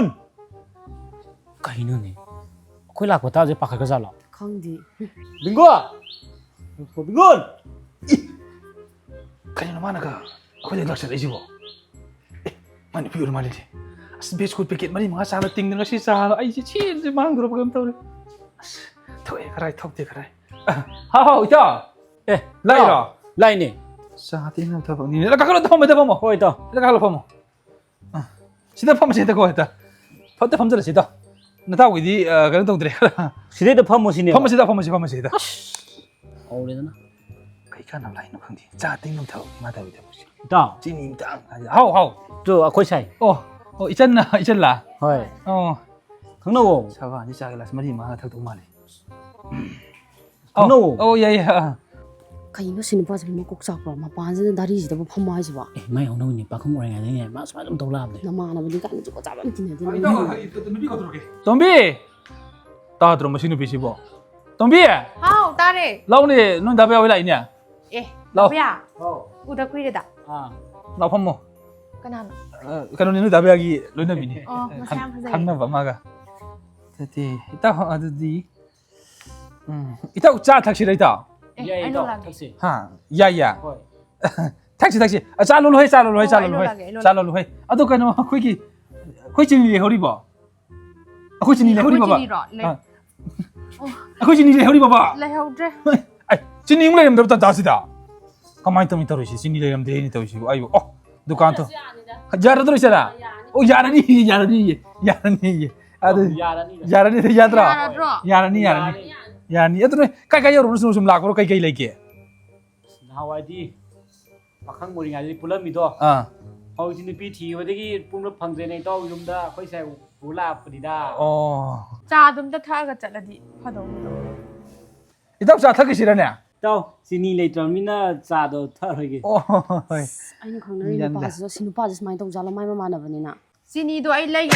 ใครนู่นนี่คุยหลักว่าตาจะปักกระจาหรอ 강디 บิงโก้บิงโก้ 그냥 만나가 거기 낚시를 해주고 많이 비오를 말이지 아스 비스킷 패킷 많이 mga sala tingnan kasi sa ay si chin si mang group kam tawle toy karay tok de karay ha ito เอ๊ะ lairo ไล่นี่ sa atin na tapos ni nakakalo to mo mo โอ้ยต่อ nakakalo pa mo sida pa mo sida ko ita pati pa mo sida nataw idi ganun tong dire สิได้แต่พ่อมูสิเนี่ย pa mo sida เอาเลยนะ kai ka na lai no khang di cha ting nom thau ma ta bi ta mo ต่อ chi ni tang hao ตัวคุยใช่ ichen la เฮ้ย ข้างนอก 사과 아니 자기라 스마리 마하 탁 동말이 야. 가이노 신이 빠지면 꼭 잡아 마 반지는 다리지도 뭐 펌마 하지 봐 เอ๊ะไม่เอาหนูนี่ปากของ俺ไงเนี่ยมาสมัยต้องตัวลาบเลย 나만 아버지 가는 거 잡아 미치네 동비 다 들어 마시는 비시보 동비 ဟောက်တားတယ် 라오니 넌 답에 왜 라이냐 เอ๊ะ เรา ဗျာဥဒခွေးရတာ อ่า 나 펌모 ကနာန 그럼 너 답에 하기 로나 비니 အော်မဆမ်းဖစေး 간나 봐 마가 됐지 이따 어디 이따 짜 택시라 이따 အေး เย้ အဲ့ ต่อ လိုလာ แท็กซี่ 하 야야 โอ้ย 택시 짜로로 해 짜로로 해 아도 가노 거기 진리 허리 봐 거기 진리 허리 봐봐 လေ 거기 진리 허리 봐봐 လေဟုတ်တယ် 아이 진리 잉레임 더부터 다시다 가만히 있다 미터로시 진리 레임 데니 터시고 아이고 두칸 또 야라 들으시라 야라니 ꯑꯗꯨ ꯌꯥꯔꯅꯤ ꯌꯥꯔꯅꯤ ꯌꯥꯗ꯭ꯔꯣ ꯌꯥꯔꯗ꯭ꯔꯣ? ꯌꯥꯔꯅꯤ ꯌꯥꯔꯅꯤ ꯌꯥꯔꯅꯤ ꯑꯗꯨ ꯀꯥꯏ ꯌꯧꯔꯨꯅꯣ ꯁꯨꯝ ꯂꯥꯛꯄ꯭ꯔꯣ ꯀꯩ ꯂꯩꯒꯦ ꯅꯍꯥꯟꯋꯥꯏꯗꯤ ꯄꯥꯈꯪ ꯑꯣꯏꯔꯤꯉꯩꯗꯗꯤ ꯄꯨꯜꯂꯝꯃꯤꯗꯣ ꯍꯧꯖꯤꯛꯇꯤ ꯅꯨꯄꯤ ꯊꯤꯕꯗꯒꯤ ꯄꯨꯟꯕ ꯐꯪꯗ꯭ꯔꯦꯅꯦ ꯏꯇꯥꯎ ꯌꯨꯝꯗ ꯑꯩꯈꯣꯏ ꯁꯥꯏ ꯄꯨ ꯂꯥꯛꯄꯅꯤꯗ ꯑꯣ ꯆꯥꯗꯨꯝꯇ ꯊꯛꯑꯒ ꯆꯠꯂꯗꯤ ꯐꯗꯧꯅꯤꯗꯣ ꯏꯇꯥꯎ ꯆꯥ ꯊꯛꯈꯤꯁꯤꯔꯅꯦ ꯏꯇꯥꯎ ꯆꯤꯅꯤ ꯂꯩꯇ꯭ꯔꯕꯅꯤꯅ ꯆꯥꯗꯣ ꯊꯛꯑꯔꯣꯏꯒꯦ ꯑꯣ ꯍꯣꯏ ꯑꯩꯅ ꯈꯪꯅꯔꯤ ꯅꯨꯄꯥꯁꯤꯗ ꯁꯤ ꯅꯨꯄꯥꯁꯤ ꯁꯨꯃꯥꯏꯅ ꯇꯧꯖꯥꯠꯂꯣ ꯃꯥꯏ ꯃꯃꯥꯟꯅꯕꯅꯤꯅ ꯆꯤꯅꯤꯗꯣ ꯑꯩ ꯂꯩ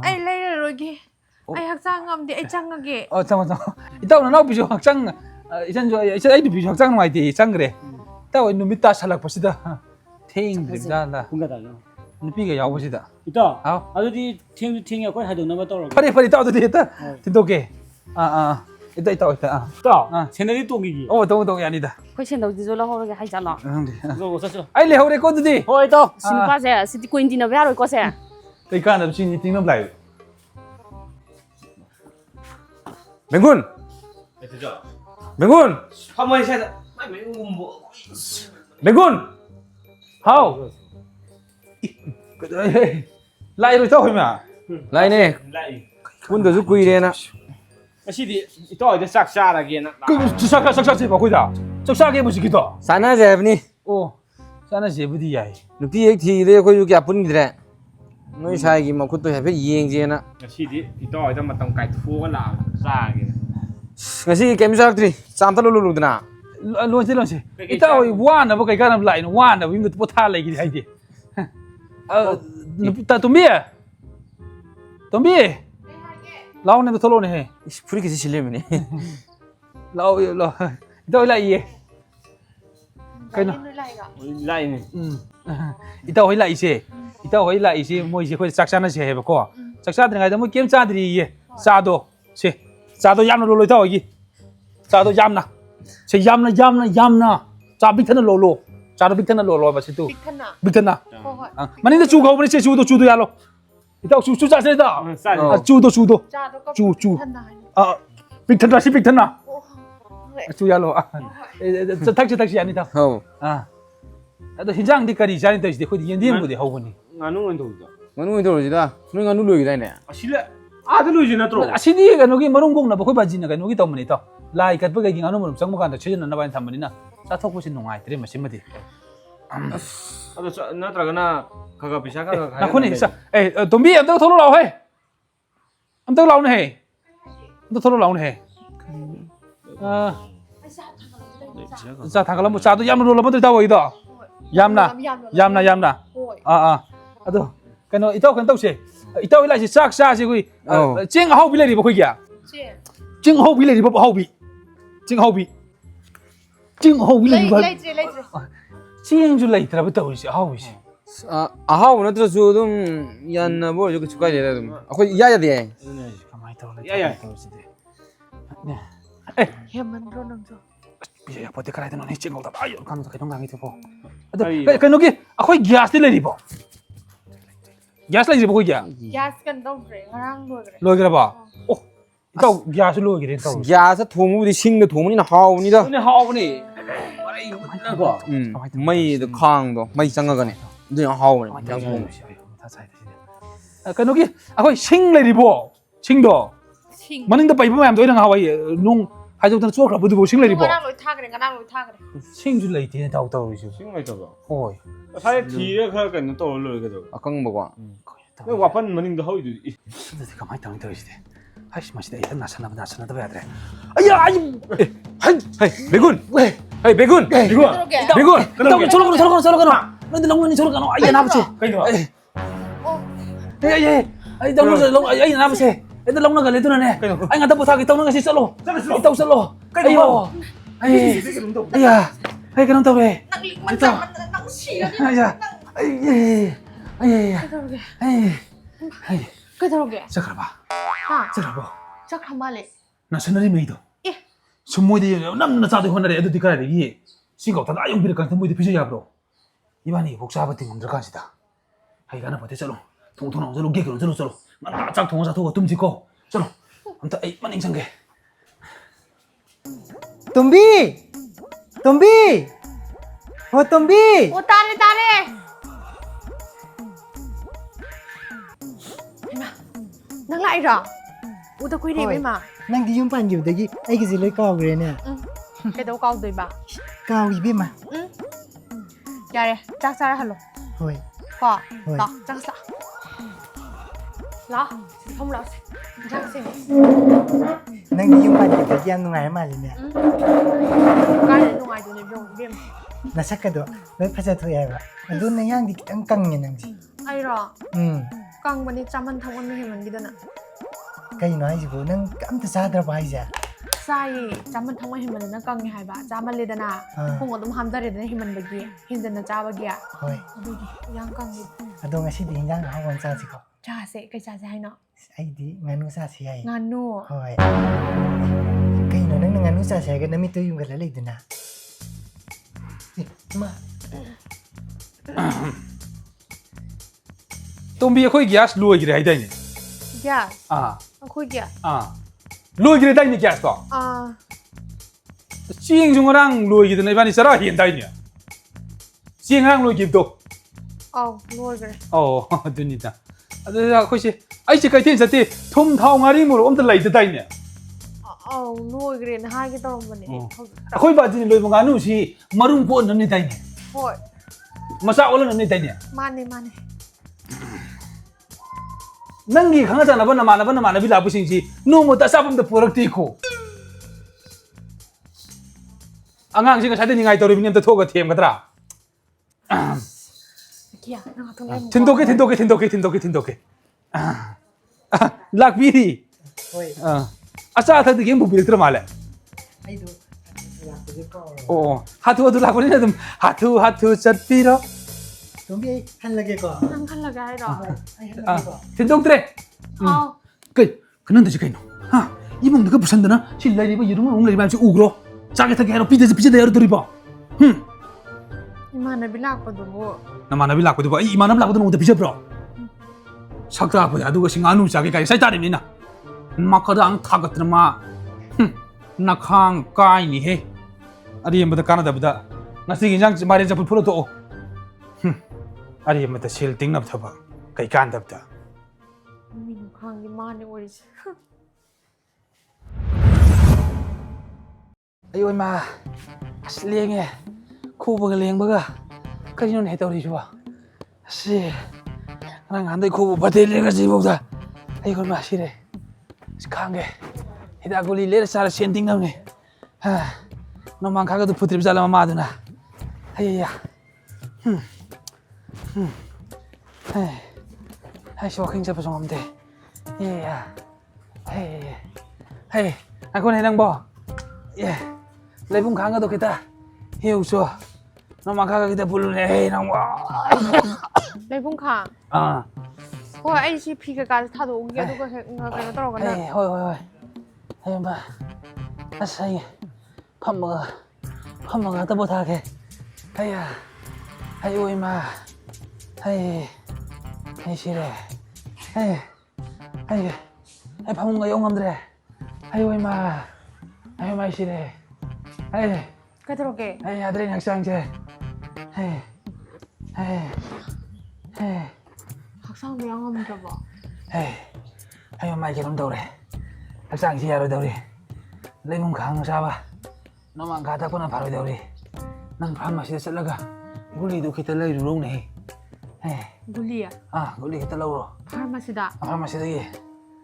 ꯑꯩ ꯂꯩꯔꯔꯣꯏꯒꯦ ꯑꯩ ꯍꯛꯆꯥꯡ ꯉꯝꯗꯦ ꯑꯩ ꯆꯪꯉꯒꯦ ꯑꯣ ꯆꯪꯉꯣ ꯏꯇꯥꯎ ꯅꯅꯥꯎꯄꯤꯁꯨ ꯍꯛꯆꯥꯡ 이젠 저 아이도 비교 확장 많이 짱그래. 또 눈 밑다 살락보시다. 탱들다. 군가다요. 눈비가 야오시다. 이따. 아. 아저디 탱도 탱이 아까 하도나마 떨어. 파리 따도 되겠다. 딘도게. 이따. 이따. 채널이 똥이기. 동이 아니다. ꯑꯩꯈꯣꯏ ꯁꯦꯟꯗꯧꯗꯨꯁꯨ ꯂꯧꯍꯧꯔꯒꯦ ꯍꯥꯏꯖꯥꯠꯂꯣ 이거 샀어. 아이 레호레 꼬드디. ꯍꯣꯏ ꯏꯇꯥꯎ. ꯁꯤ ꯅꯨꯄꯥꯁꯦ ꯁꯤꯗꯤ ꯀꯨꯏꯅ ꯇꯤꯟꯅꯕ ꯌꯥꯔꯣꯏꯀꯣ ꯁꯦ ꯀꯩ ꯀꯥꯟꯅꯕ ꯁꯤꯅꯤ ꯇꯤꯡꯅꯕ ꯂꯥꯏ 맹군! 맹군! 한번 해서 뭐 맹군! 하우! 라이로 저 호이마. 라이네. 군도주 구이래나. 아시디 이따 이제 싹 샤라게나. 그 싹 봐 거기다. 싹 해보시 기도. 사나제브니. 사나 제부디 야이. 누피 액티데 거기 아픈이들에. 너희 사이기 뭐 그것도 해봐 이행제나. 아시디 이따 이제 맞당 까이 투가 나 샤게. ngasi kem saktri samta lulu dana. 론시. 이따 와나 뭐 그러니까 라인 와나 위면 또 타 레기 하이디. ता तुम्बी लाओ ने तो थोलो ने है पूरी किसी छिले में नहीं लाओ इतो लाइए कइनो लाइने इतो होई लाइसे मोइ से खोइ चाकसाना से हेबको चाकसा द्रिङाइ द मो केम चाद्रि ये चादो यामना लोलो इतो होगी चादो यामना चा बिथना लोलो चादो बिथना लोलो बस तू बिथना मनी द चू खाउबने से चू यालो इतो चू चासे दा चू बिथना चू यालो थाक्सी यानी ता हो अदो हिजांग दि करी जानि तइस दे खोदि यन्दिम बुदि हौबनि nganu ndoda nganu ndorjida noi nganu loigidaine asile ada loiji natro asidi ganogi marung bongna bkhoi bajina ganogi tawmani to lai kat bagi nganu marum changma kan chejna na ban thamani na cha thokpusi nungai tre masimadi ada natragana kaga pisa kaga na khoni sa tombi amta tholo lao he amta lao ne he amta tholo lao ne he sa thangala mu cha do yam ro la madri taw ido yamna ado kano itaw kan taw se itaw ila si sak sa si kui ching hau bi le ri ba khoi kya ching hau bi le ri ba hau bi ching hau bi le ba ching ju lai tra ba taw si hau si ahau natrasu dum yanna bo jo chukai de dum akhoi ya de kamai taw la ya हेमंद्रो नंजो ya pote karai de no ni ching hau ta ayo kan ta kai dong ngi te po ado kano ki akhoi gas de le ri ba gas lai ri ba khoi kya gas कन दौरे ngरang लोगरे loi gra ba itaw gas loi gre taw ya sa thomudi singda thomuni na hauni da ne hau ni mai de khang do mai changa gane de hauni yang thom kano ki akhoi sing le ri bo sing do maning da pai ba mayam do ina hawai nung 하죠 전 추억 가보도 뭐 싱레리 봐 ngरang loi tha gre 싱줄 레이티 다우 다우 이죠 싱mai toba 호이 사이 뒤에 가 kan to lo ga do akang bagwa 왜 와판 머닝도 하이도 근데 가만히 있다 있다 이제 하이씨 마시다 일단 나서나 봐야 돼 아야 아이 하이 매군 왜 하이 매군 매군 저러 가노 근데 롱문이 저러 가노 아야 나부치 예 아이 롱문 아이 나부치 애들 롱나 갈래 두나네 아이 나다 보사기 떠는 것이 썰로 이따 썰로 아이고 아야 아이 그럼 또 왜? 아야 कदरोगे 잠깐만 हां 잠깐만 चक हमाले 나 선ner이 메이도 숨모디 남나 자도 혼나래 애도 디카래 이 시고 다 아용 비를 간다 모디 비셔야 브로 이반이 복사하버 팅 엄들 간시다 아이 가나 버테 쩔로 통통 쩔로 개그로 쩔로 나 짝 통사 도고 dum지고 쩔로 아무튼 에이 만행 상게 तुम्बी ओ तुम्बी ओ तारे तारे ꯅꯪ ꯂꯥꯛꯏꯔꯣ 우다 ꯀꯨꯏꯔꯦ ꯏꯕꯦꯝꯃ ꯅꯪꯗꯤ ꯌꯨꯝ ꯄꯥꯟꯈꯤꯕꯗꯒꯤ ꯑꯩꯒꯤꯁꯦ ꯂꯣꯏ ꯀꯥꯎꯈ꯭ꯔꯦꯅꯦ ꯀꯩꯗꯧ ꯀꯥꯎꯗꯣꯏꯕ ꯀꯥꯎꯏ ꯏꯕꯦꯝꯃ ꯌꯥꯔꯦ ꯆꯥꯛ ꯆꯥꯔꯍꯜꯂꯣ ꯍꯣꯏ ꯀꯣ ꯍꯣꯏ ꯂꯥꯛ ꯆꯥꯛ ꯂꯥꯛ ꯐꯝ ꯂꯥꯛꯁꯦ ꯆꯥꯛꯁꯦ ꯅꯪꯗꯤ ꯌꯨꯝ ꯄꯥꯟꯈꯤꯕꯗꯒꯤ ꯌꯥꯝ ꯅꯨꯡꯉꯥꯏꯔ ꯃꯥꯜꯂꯤꯅꯦ ꯀꯥꯏꯗ ꯅꯨꯡꯉꯥꯏꯗꯣꯏꯅꯦ ꯏꯕꯦꯝꯃ ꯅꯁꯛꯀꯗꯣ ꯂꯣꯏ ꯐꯖꯊꯣꯛꯑꯦ ꯍꯥꯏꯕ ꯑꯗꯨ ꯅꯌꯥꯡꯗꯤ ꯈꯤꯇꯪ ꯀꯪꯉꯦ ꯅꯪꯁꯦ ꯑꯩꯔꯣ ꯎꯝ ꯀꯪꯕꯅꯤ ꯆꯥꯃꯟ ꯊꯛꯃꯟꯕ ꯍꯦꯟꯃꯟꯈꯤꯗꯅ ꯀꯩꯅꯣ ꯍꯥꯏꯁꯤꯕꯣ ꯅꯪ ꯑꯝꯇ ꯆꯥꯗ꯭ꯔꯕ ꯍꯥꯏꯁꯦ ꯆꯥꯏꯌꯦ ꯆꯥꯃꯟ ꯊꯛꯃꯟ ꯍꯦꯟꯃꯟꯗꯅ ꯀꯪꯉꯦ ꯍꯥꯏꯕ ꯆꯥꯃꯜꯂꯦꯗꯅ ꯈꯣꯡ ꯑꯗꯨꯝ ꯍꯥꯝꯊꯔꯦꯗꯅ ꯍꯦꯟꯃꯟꯕꯒꯤ ꯍꯦꯟꯖꯟꯅ ꯆꯥꯕꯒꯤ ꯍꯣꯏ ꯑꯗꯨꯒꯤ ꯌꯥꯝ ꯀꯪꯉꯦ ꯑꯗꯣ ꯉꯁꯤꯗꯤ ꯏꯟꯖꯥꯡ ꯑꯍꯥꯎꯕ ꯑꯃ ꯆꯥꯁꯤꯀꯣ ꯆꯥꯁꯦ ꯀꯩ ꯆꯥꯁꯦ ꯍꯥꯏꯅꯣ ꯑꯩꯗꯤ ꯉꯥꯅꯨ ꯆꯥꯁꯤ ꯌꯥꯏ ꯉꯥꯅꯨ ꯍꯣꯏ ꯀꯩꯅꯣ ꯅꯪꯅ ꯉꯥꯅꯨ ꯆꯥꯁꯤ ꯍꯥꯏꯔꯒ ꯅꯃꯤꯠꯇꯣ ꯌꯨꯡꯈꯠꯂ ꯂꯩꯗꯅ ꯏꯃꯥ ꯇꯣꯝꯕꯤ ꯑꯩꯈꯣꯏ ꯒ꯭ꯌꯥꯁ ꯂꯣꯏꯈ꯭ꯔꯦ ꯍꯥꯏꯗꯥꯏꯅꯦ ꯒ꯭ꯌꯥꯁ ꯑꯥ ꯑꯩꯈꯣꯏꯒꯤ ꯂꯣꯏꯈ꯭ꯔꯦꯗꯥꯏꯅꯦ ꯒ꯭ꯌꯥꯁꯇꯣ ꯆꯦꯡꯁꯨ ꯉꯔꯥꯡ ꯂꯣꯏꯈꯤꯗꯅ ꯏꯕꯥꯅꯤ ꯆꯔꯥ ꯍꯦꯟꯗꯥꯏꯅꯦ ꯆꯦꯡ ꯉꯔꯥꯡ ꯂꯣꯏꯈꯤꯕꯗꯣ ꯑꯧ ꯂꯣꯏꯈ꯭ꯔꯦ ꯑꯣ ꯑꯗꯨꯅꯤꯗ ꯑꯗꯨꯗ ꯑꯩꯈꯣꯏꯁꯦ ꯑꯩꯁꯦ ꯀꯩꯊꯦꯜ ꯆꯠꯇꯦ ꯊꯨꯝ ꯊꯥꯎ ꯉꯥꯔꯤ ꯃꯣꯔꯣꯛ ꯑꯝꯇ ꯂꯩꯇꯗꯥꯏꯅꯦ ꯑꯧ ꯂꯣꯏꯈ꯭ꯔꯦꯅ ꯍꯥꯏꯒꯦ ꯇꯧꯔꯝꯕꯅꯦ ꯑꯩꯈꯣꯏ ꯕꯥꯖꯤꯅ ꯂꯣꯏꯕ ꯉꯥꯅꯨꯁꯤ ꯃꯔꯨꯝ ꯀꯣꯟꯅꯕꯅꯤꯗꯥꯏꯅꯦ ꯍꯣꯏ ꯃꯆꯥ ꯑꯣꯜꯂꯅꯕꯅꯤꯗꯥꯏꯅꯦ ꯃꯥꯅꯦ ꯃꯥꯅꯦ ꯅꯪꯒꯤ ꯈꯪꯅ ꯆꯥꯟꯅꯕ ꯅꯃꯥꯟꯅꯕꯤ ꯂꯥꯛꯄꯁꯤꯡꯁꯤ ꯅꯣꯡꯃꯇ ꯑꯆꯥꯄꯣꯠ ꯑꯝꯇ ꯄꯨꯔꯛꯇꯦꯀꯣ ꯑꯉꯥꯡꯁꯤ ꯉꯁꯥꯏꯗ ꯅꯤꯡꯉꯥꯏ ꯇꯧꯔꯤꯕꯅꯤ ꯑꯝꯇ ꯊꯣꯛꯑꯒ ꯊꯦꯝꯒꯗ꯭ꯔꯥ ꯊꯤꯟꯗꯣꯛꯀꯦ ꯂꯥꯛꯄꯤꯔꯤ ꯍꯣꯏ ꯑꯆꯥ ꯑꯊꯛꯇꯤ ꯀꯩꯝ ꯄꯨꯕꯤꯔꯛꯇ꯭ꯔ ꯃꯥꯜꯂꯦ ꯑꯩꯗꯣ ꯂꯥꯛꯄꯁꯦ ꯀꯥꯎꯔꯦ ꯑꯣ ꯍꯥꯊꯨ ꯂꯥꯛꯄꯅꯤꯅ ꯑꯗꯨꯝ ꯍꯥꯊꯨ ꯆꯠꯄꯤꯔꯣ ꯇꯣꯝꯕꯤ ꯑꯩ ꯍꯜꯂꯒꯦꯀꯣ ꯅꯪ ꯈꯜꯂꯒꯦ ꯍꯥꯏꯔꯣ ꯑꯩ ꯍꯜꯂꯒꯦꯀꯣ ꯊꯤꯟꯗꯣꯛꯇ꯭ꯔꯦ ꯑꯥꯎ ꯀꯩꯅꯣꯗꯁꯤ ꯀꯩꯅꯣ ꯍꯥ 이봉ꯗ가 부산드나 실내리고 이름을 옹내리 말지 우그러 짜게 타게 하러 삐져대 하러 들이봐 이만하비 락거든고 나만나비 락거든 봐 이만나비 락거든 오다 비져버려 sakta apa ya aduga sing anu jage kai sai tari mina makada ang thagatna ma nakhang kai ni he ari yamda kana da bada ngasi gi jang mari japul phulo to ari yamda sel ting nab thaba kai kan da bada minu khang gi mane oris ayo ma aslenge khubaga lengbaga kajino ne tawri suba si nang handai khubu batel lega jibauda ai kon ma sire khange hida goli le sara senting namne ha no mang khaga du putrib jala ma duna ai ya ai shoking sa pasong amde ya hey aku ne nang bo ye leibung khanga do kita hiu so no mang khaga kita pulu ne hey nang bo 레봉 카 ꯍꯣꯏ ꯑꯩ ꯁꯤ ꯐꯤ ꯀꯩꯀꯥꯁꯦ ꯊꯥꯗꯣꯛꯎꯒꯦ ꯑꯗꯨꯒ ꯀꯩꯅꯣ ꯇꯧꯔꯒꯅ ꯍꯣꯏ ꯍꯌꯦꯡꯕ ꯑꯁ ꯑꯩ ꯐꯝꯃꯒ ꯍꯦꯛꯇ ꯄꯣꯊꯥꯒꯦ ꯑꯩꯌꯥ ꯑꯩ ꯏꯃꯥ ꯑꯩ ꯁꯤꯔꯦ ꯑꯩ ꯐꯃꯨꯡꯒ ꯌꯧ ꯉꯝꯗ꯭ꯔꯦ ꯏꯃꯥ ꯑꯩ ꯁꯤꯔꯦ ꯀꯩꯗꯧꯔꯒꯦ ꯑꯩ ꯌꯥꯗ꯭ꯔꯦ ꯍꯛꯆꯥꯡꯁꯦ ꯍꯛꯆꯥꯡꯗꯣ ꯌꯥꯝ ꯉꯝꯗ꯭ꯔꯕꯣ ꯑꯩ ꯃꯥꯏ ꯀꯩꯅꯣꯝ ꯇꯧꯔꯦ ꯍꯛꯆꯥꯡꯁꯤ ꯌꯥꯔꯣꯏꯗꯧꯔꯤ ꯂꯩꯃꯨꯡ ꯈꯥꯡ ꯆꯥꯕ ꯅꯣꯡꯃꯥꯡ ꯈꯥ ꯊꯛꯄꯅ ꯐꯔꯣꯏꯗꯧꯔꯤ ꯅꯪ ꯐꯥꯔꯃꯥꯁꯤꯗ ꯆꯠꯂꯒ ꯒꯨꯂꯤꯗꯨ ꯈꯤꯇ ꯂꯩꯔꯨꯔꯧꯅꯦ ꯒꯨꯂꯤ ꯒꯨꯂꯤ ꯈꯤꯇ ꯂꯧꯔꯣ ꯐꯥꯔꯃꯥꯁꯤꯗꯒꯤ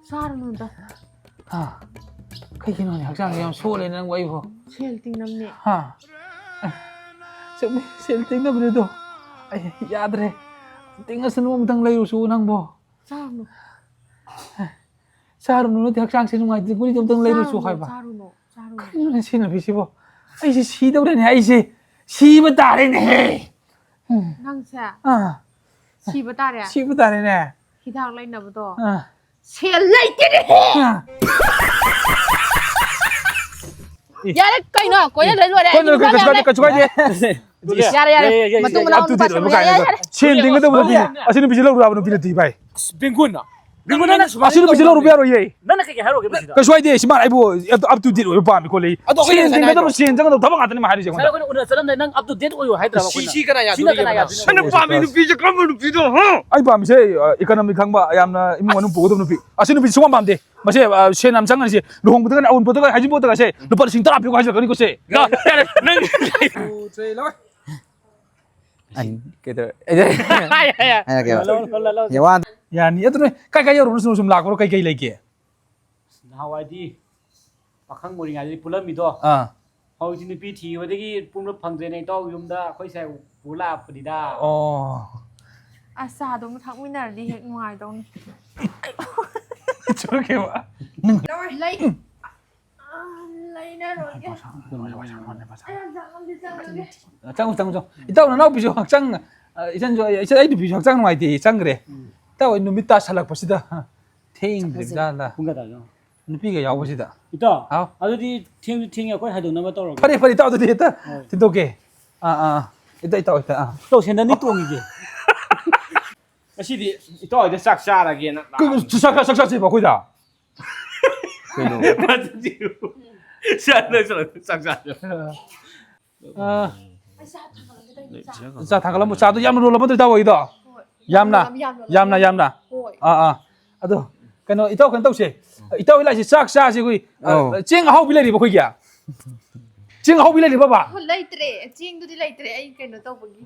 ꯆꯥꯔꯨꯅꯨꯗ ꯀꯩꯒꯤꯅꯣꯅꯦ ꯍꯛꯆꯥꯡꯁꯦ ꯌꯥꯝ ꯁꯣꯜꯂꯦ ꯅꯪꯕꯨ ꯑꯩꯕꯨ ꯁꯦꯜ ꯇꯤꯡꯅꯝꯅꯦ ꯆꯨꯝꯃꯤ ꯁꯦꯜ ꯇꯤꯡꯅꯕꯅꯤꯗꯣ ꯑꯩ ꯌꯥꯗ꯭ꯔꯦ ꯇꯤꯡꯉꯁꯨ ꯅꯣꯡꯃꯇꯪ ꯂꯩꯔꯨꯁꯨ ꯅꯪꯕꯣ ꯆꯥꯔꯨꯅꯨ ꯅꯠꯇꯦ ꯍꯛꯆꯥꯡꯁꯦ ꯅꯨꯡꯉꯥꯏꯇꯦ ꯒꯨꯂꯤꯗꯣ ꯑꯝꯇꯪ ꯂꯩꯔꯨꯁꯨ ꯍꯥꯏꯕ ꯀꯩꯅꯣꯅꯦ ꯁꯤ ꯅꯨꯄꯤꯁꯤꯕꯣ ꯑꯩꯁꯦ ꯁꯤꯗꯧꯔꯦꯅꯦ ꯑꯩꯁꯦ ꯁꯤꯕ ꯇꯥꯔꯦꯅꯦꯍꯦ ꯅꯪꯁꯦ ꯁꯤꯕ ꯇꯥꯔꯦ ꯁꯤꯕ ꯇꯥꯔꯦꯅꯦ ꯍꯤꯗꯥꯛ ꯂꯩꯅꯕꯗꯣ ꯁꯦꯜ ꯂꯩꯇꯦꯅꯦꯍꯦ ꯌꯥꯔꯦ ꯀꯩꯅꯣ ꯀꯣꯏꯅ ꯂꯣꯏꯔꯦ ꯀꯩꯁꯨ ꯀꯥꯏꯗꯦ ꯌꯥꯔꯦ ꯃꯇꯨꯡ ꯃꯅꯥꯎ ꯅꯨꯄꯥ ꯌꯥꯔꯦ ꯁꯦꯟ ꯇꯤꯡꯒꯗꯕ ꯅꯨꯄꯤꯅꯦ ꯑꯁꯤ ꯅꯨꯄꯤꯁꯦ ꯂꯧꯔꯨ ꯌꯥꯕ ꯅꯨꯄꯤ ꯅꯠꯇꯦ ꯚꯥꯏ ꯕꯦꯡꯒꯨꯟ ꯑꯁꯤ ꯅꯨꯄꯤꯁꯤ ꯂꯧꯔꯨꯕ ꯌꯥꯔꯣꯏꯌꯦ ꯅꯪꯅ ꯀꯩ ꯍꯥꯏꯔꯣꯒꯦ ꯃꯁꯤꯗ ꯀꯩꯁꯨ ꯍꯥꯏꯗꯦ ꯁꯤ ꯃꯥꯅ ꯑꯩꯕꯨ up to date ꯑꯣꯏꯕ ꯄꯥꯝꯃꯤ ꯈꯣꯠꯂꯤ ꯁꯦꯟ ꯇꯤꯡꯒꯗꯕ ꯁꯦꯟ ꯆꯪꯒꯗꯕ ꯊꯕꯛ ꯉꯥꯛꯇꯅꯤ ꯃꯥ ꯍꯥꯏꯔꯤꯁꯦ ꯉꯁꯥꯏ ꯑꯩꯈꯣꯏꯅ ꯎꯅ ꯆꯠꯂꯝꯗꯥꯏ ꯅꯪ up to date ꯑꯣꯏꯌꯣ ꯍꯥꯏꯗ꯭ꯔꯕ ꯑꯩꯈꯣꯏꯅ ꯁꯤ ꯀꯅꯥ ꯁꯤꯅ ꯀꯅꯥ ꯌꯥꯗꯣꯔꯤꯒꯦ ꯌꯥꯗꯣꯏꯅꯣ ꯅꯪꯅ ꯄꯥꯝꯃꯤ ꯅꯨꯄꯤꯁꯦ ꯀꯔꯝꯕ ꯅꯨꯄꯤꯅꯣ ꯑꯩ ꯄꯥꯝꯃꯤꯁꯦ ꯏꯀꯣꯅꯣꯃꯤ ꯈꯪꯕ ꯌꯥꯝꯅ ꯏꯃꯨꯡ ꯃꯅꯨꯡ ꯄꯨꯒꯗꯕ ꯅꯨꯄꯤ ꯑꯁꯤ ꯅꯨꯄꯤꯁꯤ ꯁꯨꯡꯄꯥꯝ ꯄꯥꯝꯗꯦ ꯃꯁꯦ ꯁꯦꯟ ꯌꯥꯝ ꯆꯪꯉꯅꯤꯁꯦ ꯂꯨꯍꯣꯡꯕꯗꯒ ꯑꯎꯟꯄꯣꯠꯇꯒ ꯍꯩꯖꯤꯡꯄꯣꯠꯇꯒꯁꯦ ꯂꯨꯄꯥ 10,000 ꯄꯤꯌꯨ ꯍꯥꯏꯖꯤꯜꯂꯛꯀꯅꯤꯀꯣ ꯁꯦ ꯌꯥꯅꯤ ꯑꯗꯨꯅ ꯀꯥꯏ ꯌꯧꯔꯨꯅꯣ ꯁꯨꯝ ꯂꯥꯛꯄ꯭ꯔꯣ ꯀꯩ ꯂꯩꯒꯦ ꯅꯍꯥꯟꯋꯥꯏꯗꯤ ꯄꯥꯈꯪ ꯑꯣꯏꯔꯤꯉꯩꯗꯗꯤ ꯄꯨꯜꯂꯝꯃꯤꯗꯣ ꯍꯧꯖꯤꯛꯇꯤ ꯅꯨꯄꯤ ꯊꯤꯕꯗꯒꯤ ꯄꯨꯟꯕ ꯐꯪꯗ꯭ꯔꯦꯅꯦ ꯏꯇꯥꯎ ꯌꯨꯝꯗ ꯑꯩꯈꯣꯏ ꯁꯥꯏ ꯄꯨ ꯂꯥꯛꯄꯅꯤꯗ ꯑꯣ ꯑꯁ ꯆꯥꯗꯣ ꯊꯛꯃꯤꯟꯅꯔꯗꯤ ꯍꯦꯛ ꯅꯨꯡꯉꯥꯏꯗꯧꯅꯤ 저렇게와 짱 이따 나ው 비죠 확장 이제 아이도 비죠 확장 누가이디 짱 그래 이따 눈 밑다 살락버시다 탱드림자라 ꯄꯨꯡꯒꯗꯥꯅꯣ 누피가 야오버시다 ꯏꯇꯥꯎ 아우 ꯑꯗꯨꯗꯤ ꯊꯦꯡꯁꯨ ꯊꯦꯡꯉꯦ ꯑꯩꯈꯣꯏ ꯍꯥꯏꯗꯣꯛꯅꯕ ꯇꯧꯔꯒꯦ 파리 따도 되겠다 틴도게 이따 ꯏꯇꯥꯎ ꯁꯦꯟꯗꯟꯗꯤ ꯇꯣꯡꯉꯤꯒꯦ ꯉꯁꯤꯗꯤ ꯏꯇꯥꯎ ꯍꯣꯏꯗ ꯆꯥꯛ ꯆꯥꯔꯒꯦꯅ 그 주사가 봐 거기다 ꯆꯥꯛ ꯆꯥꯔ 자 다갈라뭐 자도 얌로 롤러분들 다 오이다 얌나 아도 그노 이따 간 떡시 이따 일라시 싹 샤시고 찡 하우비 레리 보기야 찡 하우비 레리 봐봐 ꯂꯩꯇ꯭ꯔꯦ ꯆꯦꯡꯗꯨꯗꯤ ꯂꯩꯇ꯭ꯔꯦ ꯑꯩ ꯀꯩꯅꯣ ꯇꯧꯕꯒꯤ